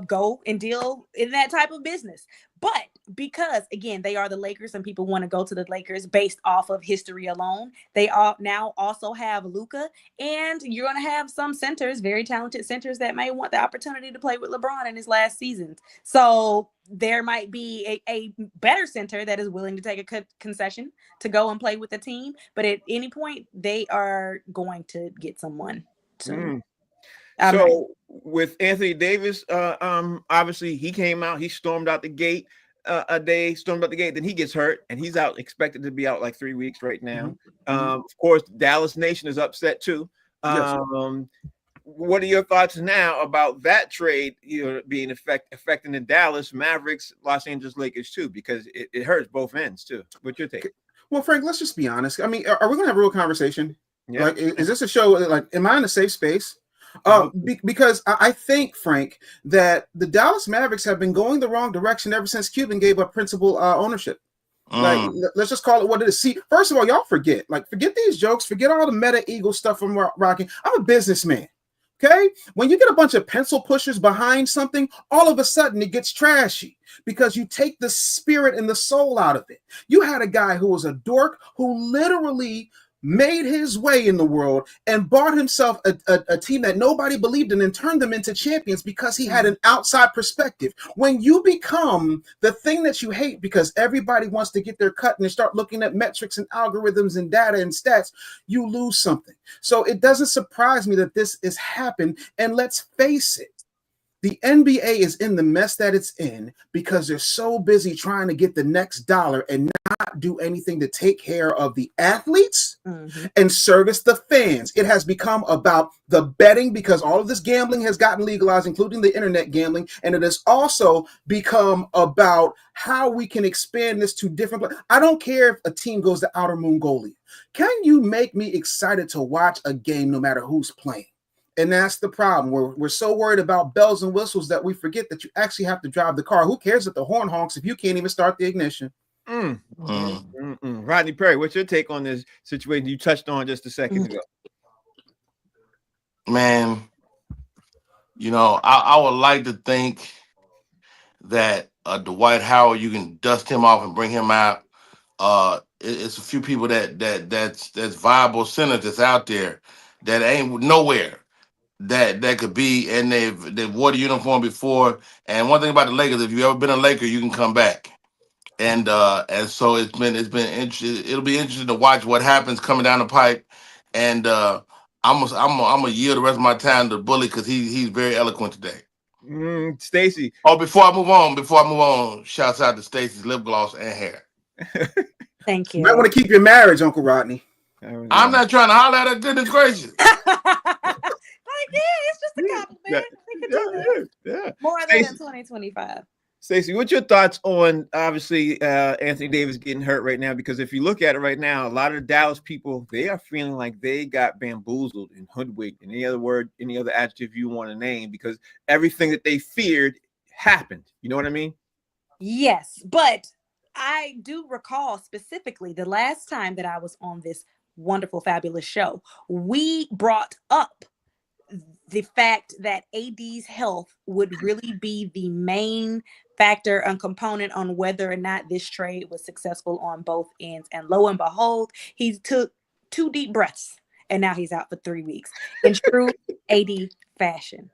go and deal in that type of business. But because, again, they are the Lakers and people want to go to the Lakers based off of history alone, they all now also have Luka, and you're going to have some centers, very talented centers, that may want the opportunity to play with LeBron in his last seasons. So there might be a better center that is willing to take a concession to go and play with the team. But at any point, they are going to get someone soon. Mm. So with Anthony Davis, obviously he came out, he stormed out the gate stormed out the gate, then he gets hurt and he's out, expected to be out like 3 weeks right now. Of course, Dallas Nation is upset too. Yes. What are your thoughts now about that trade, being affecting the Dallas Mavericks, Los Angeles Lakers too, because it hurts both ends too. What's your take? Well, Frank, let's just be honest. I mean, are we gonna have a real conversation? Yeah. Like, is this a show? Like, am I in a safe space? Because I think, Frank, that the Dallas Mavericks have been going the wrong direction ever since Cuban gave up principal ownership. Like, let's just call it what it is. See, first of all, y'all forget these jokes, forget all the meta Eagle stuff from Rocky. I'm a businessman. Okay, when you get a bunch of pencil pushers behind something, all of a sudden it gets trashy because you take the spirit and the soul out of it. You had a guy who was a dork who literally made his way in the world and bought himself a team that nobody believed in and turned them into champions because he had an outside perspective. When you become the thing that you hate because everybody wants to get their cut and they start looking at metrics and algorithms and data and stats, you lose something. So it doesn't surprise me that this has happened. And let's face it, the NBA is in the mess that it's in because they're so busy trying to get the next dollar and not do anything to take care of the athletes and service the fans. It has become about the betting because all of this gambling has gotten legalized, including the internet gambling. And it has also become about how we can expand this to different. I don't care if a team goes to Outer Mongolia. Can you make me excited to watch a game no matter who's playing? And that's the problem. We're so worried about bells and whistles that we forget that you actually have to drive the car. Who cares if the horn honks if you can't even start the ignition? Rodney Perry, what's your take on this situation you touched on just a second ago? Man, I would like to think that Dwight Howard, you can dust him off and bring him out. It's a few people that's viable centers that's out there that ain't nowhere that could be, and they've wore the uniform before. And one thing about the Lakers, if you ever been a Laker, you can come back. And so it's been interesting. It'll be interesting to watch what happens coming down the pipe. And I'm gonna yield the rest of my time to Bully because he's very eloquent today. Stacey. Oh, before I move on, shouts out to Stacey's lip gloss and hair. Thank you. You might want to keep your marriage, Uncle Rodney. I'm not trying to holler at her. Goodness gracious. It's just a compliment. We could do that. More than in 2025. Stacey, what's your thoughts on obviously Anthony Davis getting hurt right now? Because if you look at it right now, a lot of the Dallas people, they are feeling like they got bamboozled and hoodwinked, and any other adjective you want to name, because everything that they feared happened. You know what I mean? Yes, but I do recall specifically the last time that I was on this wonderful, fabulous show, we brought up the fact that AD's health would really be the main factor and component on whether or not this trade was successful on both ends. And lo and behold, he took 2 deep breaths and now he's out for 3 weeks in true AD fashion.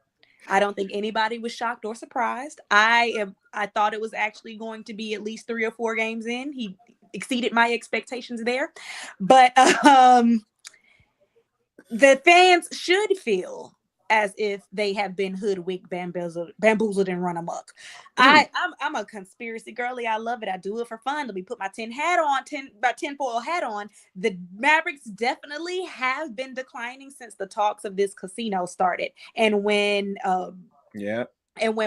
I don't think anybody was shocked or surprised. I thought it was actually going to be at least 3 or 4 games in. He exceeded my expectations there. But the fans should feel as if they have been hoodwinked, bamboozled, and run amok. I'm a conspiracy girly. I love it. I do it for fun. Let me put my tinfoil hat on. The Mavericks definitely have been declining since the talks of this casino started, and when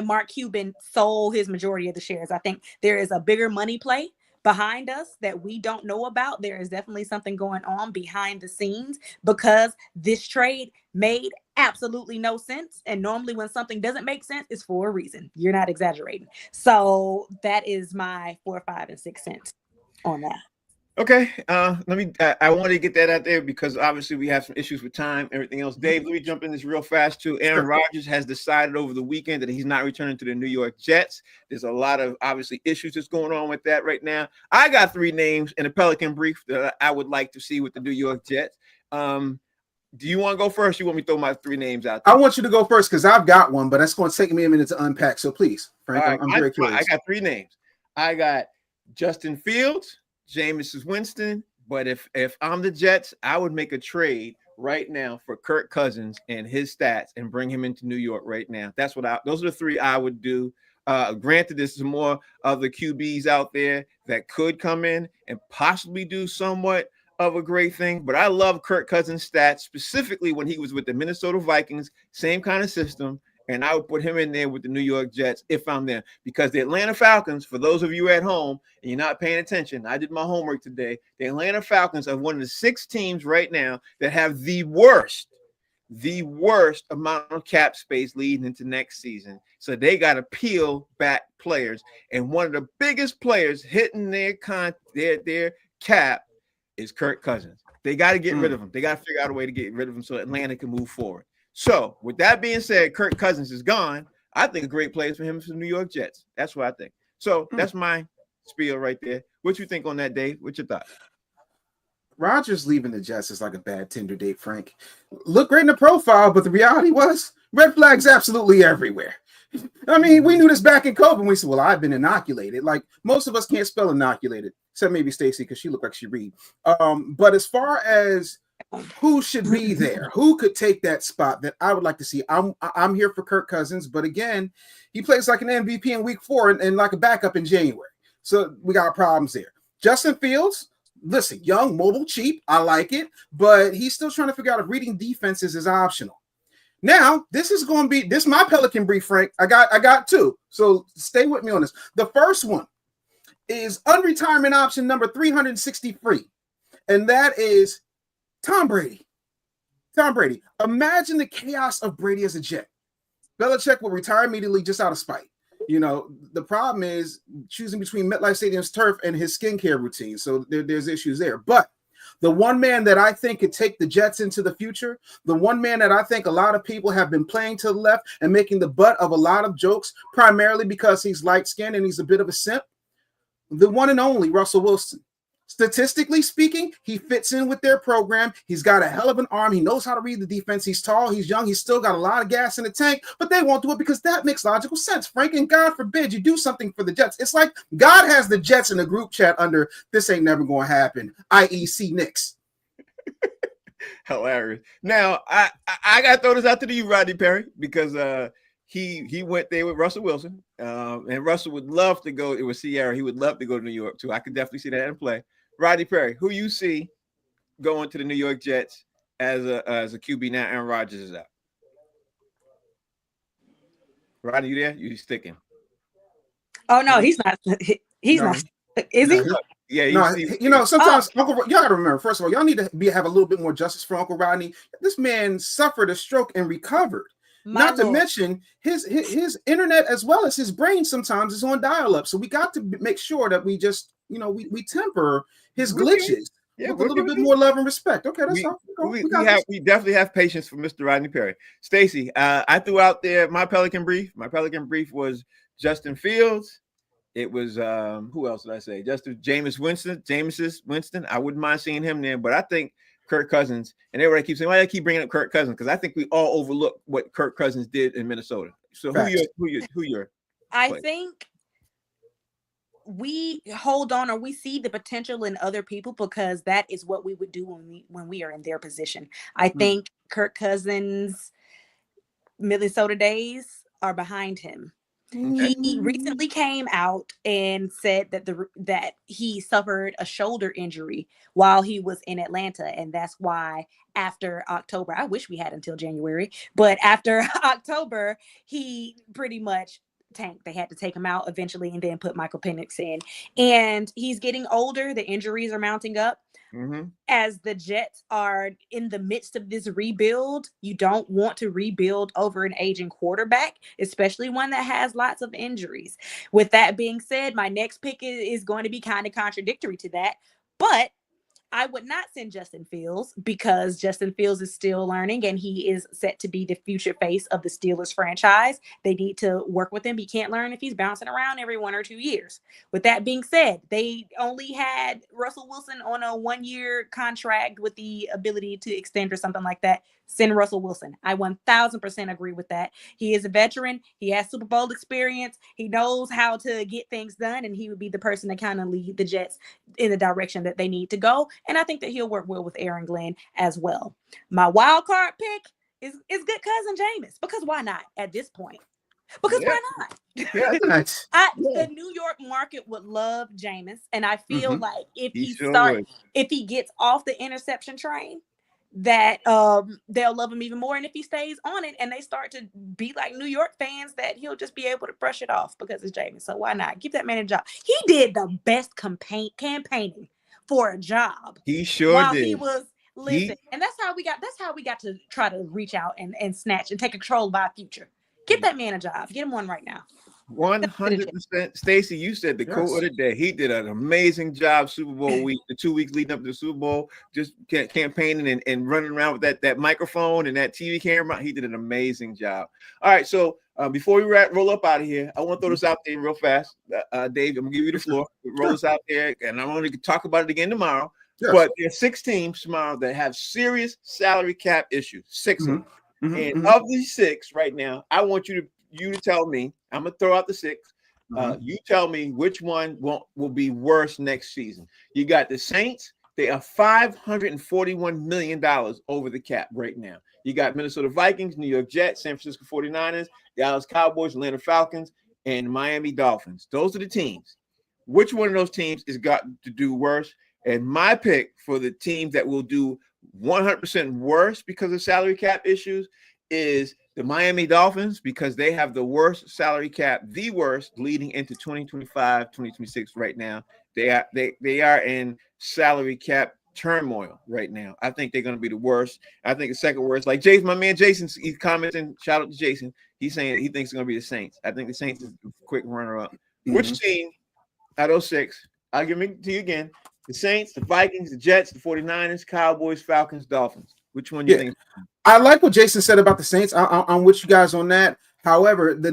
Mark Cuban sold his majority of the shares. I think there is a bigger money play behind us that we don't know about. There is definitely something going on behind the scenes because this trade made absolutely no sense. And normally when something doesn't make sense, it's for a reason. You're not exaggerating. So that is my 4, 5, and 6 cents on that. Okay, I wanted to get that out there because obviously we have some issues with time, everything else. Dave, let me jump in this real fast too. Aaron Rodgers has decided over the weekend that he's not returning to the New York Jets. There's a lot of obviously issues that's going on with that right now. I got 3 names in a Pelican brief that I would like to see with the New York Jets. Do you want to go first? You want me to throw my 3 names out there? I want you to go first because I've got one, but that's going to take me a minute to unpack. So please, Frank, right, I'm very curious. I got 3 names. I got Justin Fields, Jameis Winston, but if I'm the Jets, I would make a trade right now for Kirk Cousins and his stats and bring him into New York right now. Those are the 3 I would do. Granted, there's some more other QBs out there that could come in and possibly do somewhat of a great thing, but I love Kirk Cousins' stats, specifically when he was with the Minnesota Vikings, same kind of system. And I would put him in there with the New York Jets if I'm there, because the Atlanta Falcons, for those of you at home and you're not paying attention, I did my homework today. The Atlanta Falcons are one of the 6 teams right now that have the worst amount of cap space leading into next season. So they got to peel back players. And one of the biggest players hitting their cap is Kirk Cousins. They got to get rid of him. They got to figure out a way to get rid of him so Atlanta can move forward. So, with that being said, Kirk Cousins is gone. I think a great place for him is the New York Jets. That's what I think. So, that's my spiel right there. What you think on that, Dave? What's your thought? Rodgers leaving the Jets is like a bad Tinder date, Frank. Look great in the profile, but the reality was red flags absolutely everywhere. I mean, we knew this back in COVID. We said, well, I've been inoculated. Like, most of us can't spell inoculated, except maybe Stacy, because she looked like she read. But as far as who should be there, who could take that spot that I would like to see, I'm here for Kirk Cousins, but again, he plays like an MVP in week 4 and like a backup in January. So we got problems there. Justin Fields, listen, young, mobile, cheap, I like it, but he's still trying to figure out if reading defenses is optional. Now, this is my Pelican brief, Frank. I got 2. So stay with me on this. The first one is unretirement option number 363, and that is Tom Brady. Tom Brady. Imagine the chaos of Brady as a Jet. Belichick will retire immediately just out of spite. You know, the problem is choosing between MetLife Stadium's turf and his skincare routine. So there's issues there. But the one man that I think could take the Jets into the future, the one man that I think a lot of people have been playing to the left and making the butt of a lot of jokes, primarily because he's light-skinned and he's a bit of a simp, the one and only Russell Wilson. Statistically speaking, he fits in with their program. He's got a hell of an arm. He knows how to read the defense. He's tall. He's young. He's still got a lot of gas in the tank, but they won't do it because that makes logical sense, Frank. And God forbid you do something for the Jets. It's like God has the Jets in a group chat under "this ain't never going to happen," i.e. C. Knicks. Hilarious. Now, I got to throw this out to you, Rodney Perry, because he went there with Russell Wilson, and Russell would love to go. It was Sierra. He would love to go to New York too. I could definitely see that in play. Rodney Perry, who you see going to the New York Jets as a QB now? Aaron Rodgers is out. Rodney, you there? You sticking? Oh no, he's not. He's not. Is he? Yeah, sometimes Uncle, y'all got to remember. First of all, y'all need to have a little bit more justice for Uncle Rodney. This man suffered a stroke and recovered. Not to mention his internet as well as his brain sometimes is on dial-up. So we got to make sure that we just, we temper his glitches with a little bit more love and respect. Okay, that's all. We definitely have patience for Mr. Rodney Perry. Stacy, I threw out there my Pelican brief. My Pelican brief was Justin Fields. It was who else did I say? Jameis Winston. I wouldn't mind seeing him there, but I think Kirk Cousins, and everybody keeps saying, why do I keep bringing up Kirk Cousins? Because I think we all overlook what Kirk Cousins did in Minnesota. So who you're I think we hold on, or we see the potential in other people because that is what we would do when we are in their position. I think Kirk Cousins Minnesota days are behind him. Okay. He recently came out and said that he suffered a shoulder injury while he was in Atlanta, and that's why after October, I wish we had until January, but after October, he pretty much tanked. They had to take him out eventually and then put Michael Penix in. And he's getting older. The injuries are mounting up. Mm-hmm. As the Jets are in the midst of this rebuild, you don't want to rebuild over an aging quarterback, especially one that has lots of injuries. With that being said, my next pick is going to be kind of contradictory to that, but I would not send Justin Fields because Justin Fields is still learning and he is set to be the future face of the Steelers franchise. They need to work with him. He can't learn if he's bouncing around every 1 or 2 years. With that being said, they only had Russell Wilson on a 1-year contract with the ability to extend or something like that. Send Russell Wilson. I 1000% agree with that. He is a veteran. He has Super Bowl experience. He knows how to get things done, and he would be the person to kind of lead the Jets in the direction that they need to go. And I think that he'll work well with Aaron Glenn as well. My wild card pick is good cousin Jameis, because why not at this point? Because why not? Yeah. The New York market would love Jameis, and I feel like if he gets off the interception train, that they'll love him even more. And if he stays on it and they start to be like New York fans, that he'll just be able to brush it off because it's Jameis. So why not give that man a job? He did the best campaigning for a job. He sure while did. He was and that's how we got to try to reach out and snatch and take control of our future. Get that man a job. Get him one right now. 100%. Stacey, you said the quote of the day. He did an amazing job Super Bowl week, the 2 weeks leading up to the Super Bowl, just campaigning and running around with that microphone and that TV camera. He did an amazing job. All right, so before we roll up out of here, I want to throw this out there real fast. Dave, I'm going to give you the floor. Roll this out there, and I'm going to talk about it again tomorrow. Yes. But there's 6 teams tomorrow that have serious salary cap issues. 6 of them. And of these 6 right now, I want you to tell me. I'm gonna throw out the 6. You tell me which one will be worse next season. You got the Saints. They are $541 million over the cap right now. You got Minnesota Vikings, New York Jets, San Francisco 49ers, Dallas Cowboys, Atlanta Falcons, and Miami Dolphins. Those are the teams. Which one of those teams is got to do worse? And my pick for the team that will do 100% worse because of salary cap issues is the Miami Dolphins, because they have the worst salary cap, the worst leading into 2025, 2026 right now. They are in salary cap turmoil right now. I think they're going to be the worst. I think the second worst, like Jason, my man Jason, he's commenting, shout out to Jason. He's saying he thinks it's going to be the Saints. I think the Saints is a quick runner-up. Which team out of those 6? I'll give it to you again. The Saints, the Vikings, the Jets, the 49ers, Cowboys, Falcons, Dolphins. Which one do you think? I like what Jason said about the Saints. I'm with you guys on that. However, the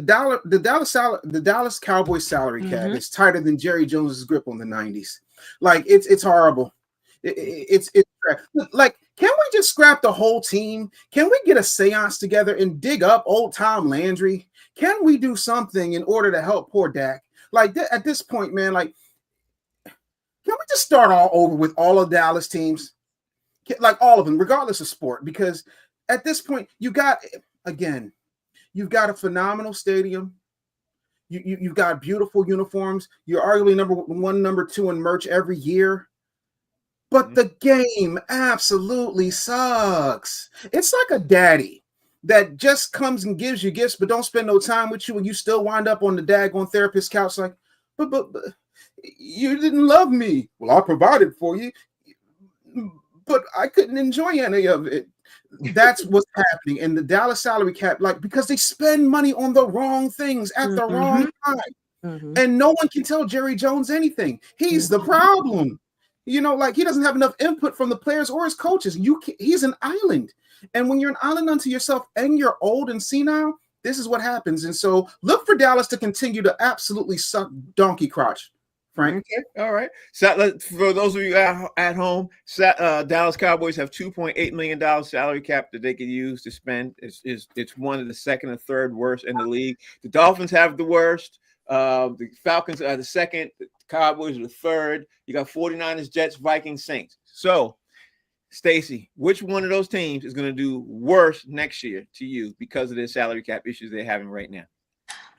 Dallas Cowboys salary cap is tighter than Jerry Jones's grip on the 90s. Like it's horrible. It's like, can we just scrap the whole team? Can we get a seance together and dig up old Tom Landry? Can we do something in order to help poor Dak? Like at this point, man, like, can we just start all over with all of Dallas teams? Like all of them, regardless of sport, because at this point, you've got a phenomenal stadium. You've got beautiful uniforms. You're arguably number 1, number 2 in merch every year. But the game absolutely sucks. It's like a daddy that just comes and gives you gifts, but don't spend no time with you, and you still wind up on the daggone therapist couch like, but you didn't love me. Well, I provided for you, but I couldn't enjoy any of it. That's what's happening in the Dallas salary cap, like, because they spend money on the wrong things at the wrong time. And no one can tell Jerry Jones anything. He's the problem. You know, like, he doesn't have enough input from the players or his coaches. He's an island. And when you're an island unto yourself and you're old and senile, this is what happens. And so look for Dallas to continue to absolutely suck donkey crotch. Frank. Okay. All right. So for those of you at home, Dallas Cowboys have $2.8 million salary cap that they could use to spend. It's one of the second and third worst in the league. The Dolphins have the worst. The Falcons are the second. The Cowboys are the third. You got 49ers, Jets, Vikings, Saints. So Stacey, which one of those teams is going to do worse next year to you because of the salary cap issues they're having right now?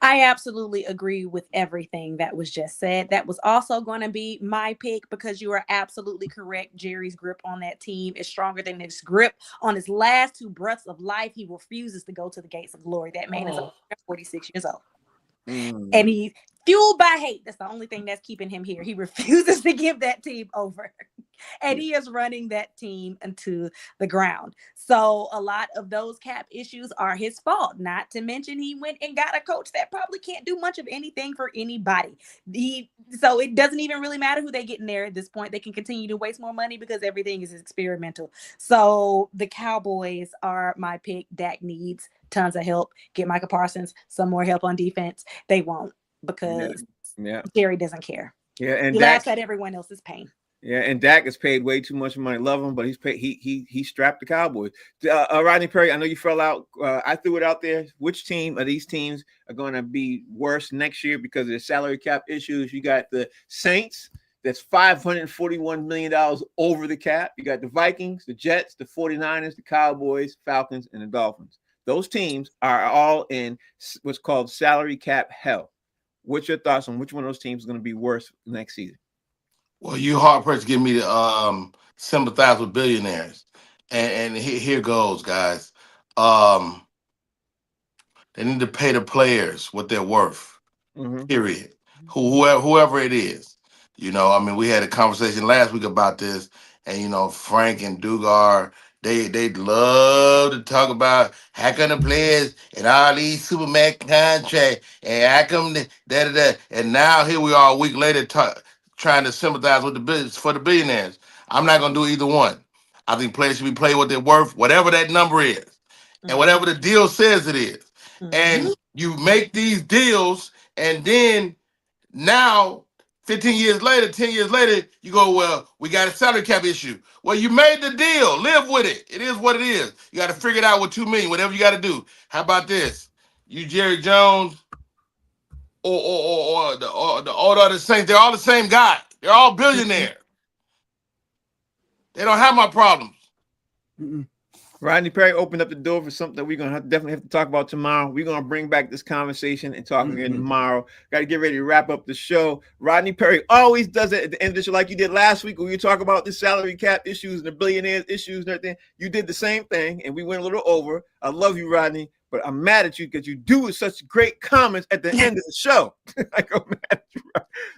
I absolutely agree with everything that was just said. That was also going to be my pick because you are absolutely correct. Jerry's grip on that team is stronger than his grip on his last two breaths of life. He refuses to go to the gates of glory. That man is 46 years old. And he's fueled by hate. That's the only thing that's keeping him here. He refuses to give that team over. And he is running that team into the ground. So a lot of those cap issues are his fault. Not to mention he went and got a coach that probably can't do much of anything for anybody. So it doesn't even really matter who they get in there at this point. They can continue to waste more money because everything is experimental. So the Cowboys are my pick. Dak needs tons of help. Get Micah Parsons some more help on defense. They won't because Jerry doesn't care. Yeah, and he laughs at everyone else's pain. Yeah, and Dak is paid way too much money. Love him, but he's paid. He strapped the Cowboys. Rodney Perry, I know you fell out. I threw it out there. Which team of these teams are going to be worse next year because of the salary cap issues? You got the Saints. That's $541 million over the cap. You got the Vikings, the Jets, the 49ers, the Cowboys, Falcons, and the Dolphins. Those teams are all in what's called salary cap hell. What's your thoughts on which one of those teams is going to be worse next season? Well, you hard pressed to give me to sympathize with billionaires, and here goes, guys. They need to pay the players what they're worth. Period. Whoever it is, I mean, we had a conversation last week about this, and Frank and Dugar, they'd love to talk about how come the players and all these Superman contracts and how come da. And now here we are a week later trying to sympathize with the billionaires. I'm not gonna do either one. I think players should be paid what they're worth, whatever that number is, and whatever the deal says it is. And you make these deals, and then now 15 years later, 10 years later, you go, well, we got a salary cap issue. Well, you made the deal. Live with it. It is what it is. You got to figure it out with $2 million, whatever you got to do. How about this? You, Jerry Jones, or the other Saints, they're all the same guy. They're all billionaires. They don't have my problems. Rodney Perry opened up the door for something that we're going to definitely have to talk about tomorrow. We're going to bring back this conversation and talk again tomorrow. Got to get ready to wrap up the show. Rodney Perry always does it at the end of the show like you did last week when we talk about the salary cap issues and the billionaires issues and everything. You did the same thing, and we went a little over. I love you, Rodney, but I'm mad at you because you do such great comments at the end of the show. I'm mad at you.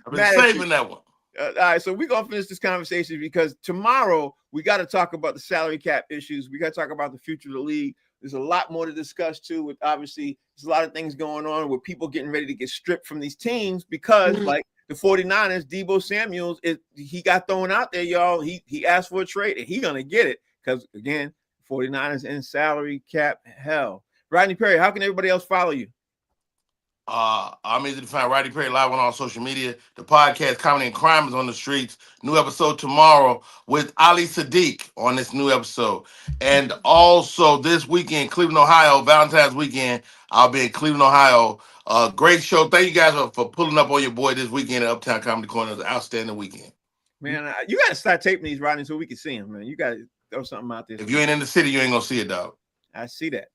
I've been saving that one. All right, so we're going to finish this conversation because tomorrow we got to talk about the salary cap issues. We got to talk about the future of the league. There's a lot more to discuss, too, with obviously there's a lot of things going on with people getting ready to get stripped from these teams because, like the 49ers, Deebo Samuels, he got thrown out there, y'all. He asked for a trade, and he's going to get it because, again, 49ers in salary cap hell. Rodney Perry, how can everybody else follow you? I'm easy to find. Rodney Perry live on all social media. The podcast Comedy and Crime is on the streets. New episode tomorrow with Ali Sadiq on this new episode. And also this weekend, Cleveland, Ohio, Valentine's weekend, I'll be in Cleveland, Ohio. Great show. Thank you guys for pulling up on your boy this weekend at Uptown Comedy Corner. It was an outstanding weekend. Man, you got to start taping these, Rodney, so we can see them, man. You got to throw something out there. If you ain't in the city, you ain't going to see it, dog. I see that.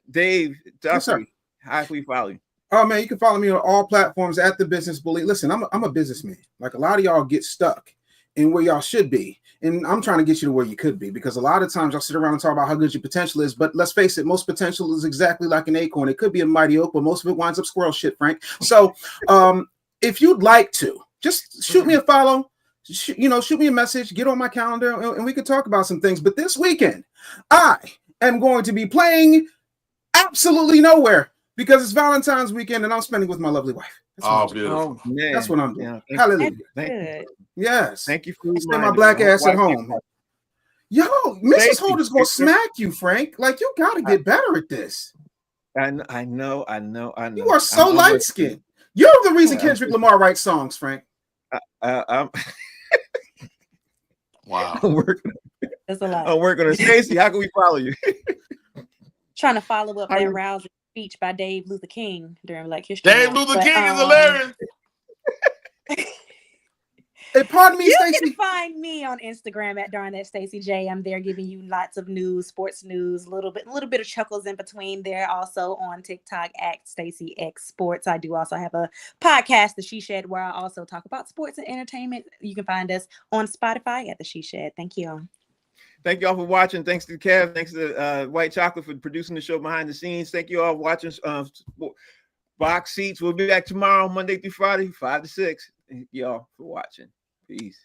Dave, how can we follow you? Oh man, you can follow me on all platforms at The Business Bully. Listen, I'm a businessman. Like a lot of y'all get stuck in where y'all should be. And I'm trying to get you to where you could be because a lot of times y'all sit around and talk about how good your potential is. But let's face it, most potential is exactly like an acorn. It could be a mighty oak, but most of it winds up squirrel shit, Frank. So if you'd like to, just shoot me a follow, shoot me a message, get on my calendar, and we could talk about some things. But this weekend, I am going to be playing absolutely nowhere. Because it's Valentine's weekend and I'm spending with my lovely wife. That's beautiful. Oh, man. That's what I'm doing. Yeah. Hallelujah. Thank you. Yes. Thank you for spend my black ass at home. Yo, Mrs. Holder's gonna smack you, Frank. Like you gotta get better at this. I know. You are so light skinned. You're the reason Kendrick Lamar writes songs, Frank. I'm wow. That's a lot. I'm working on it. Stacey, how can we follow you? Trying to follow up that rousing speech by Dave Luther King during Black History Dave Month. Luther King is hilarious. Hey, pardon me, You can Stacey. find me on Instagram at darn that Stacey J. I'm there giving you lots of news, sports news, a little bit of chuckles in between there. Also on TikTok at Stacey X Sports. I do also have a podcast, The She Shed, where I also talk about sports and entertainment. You can find us on Spotify at The She Shed. Thank you all. Thank you all for watching. Thanks to Kev. Thanks to White Chocolate for producing the show behind the scenes. Thank you all for watching Box Seats. We'll be back tomorrow, Monday through Friday, 5 to 6. Thank you all for watching. Peace.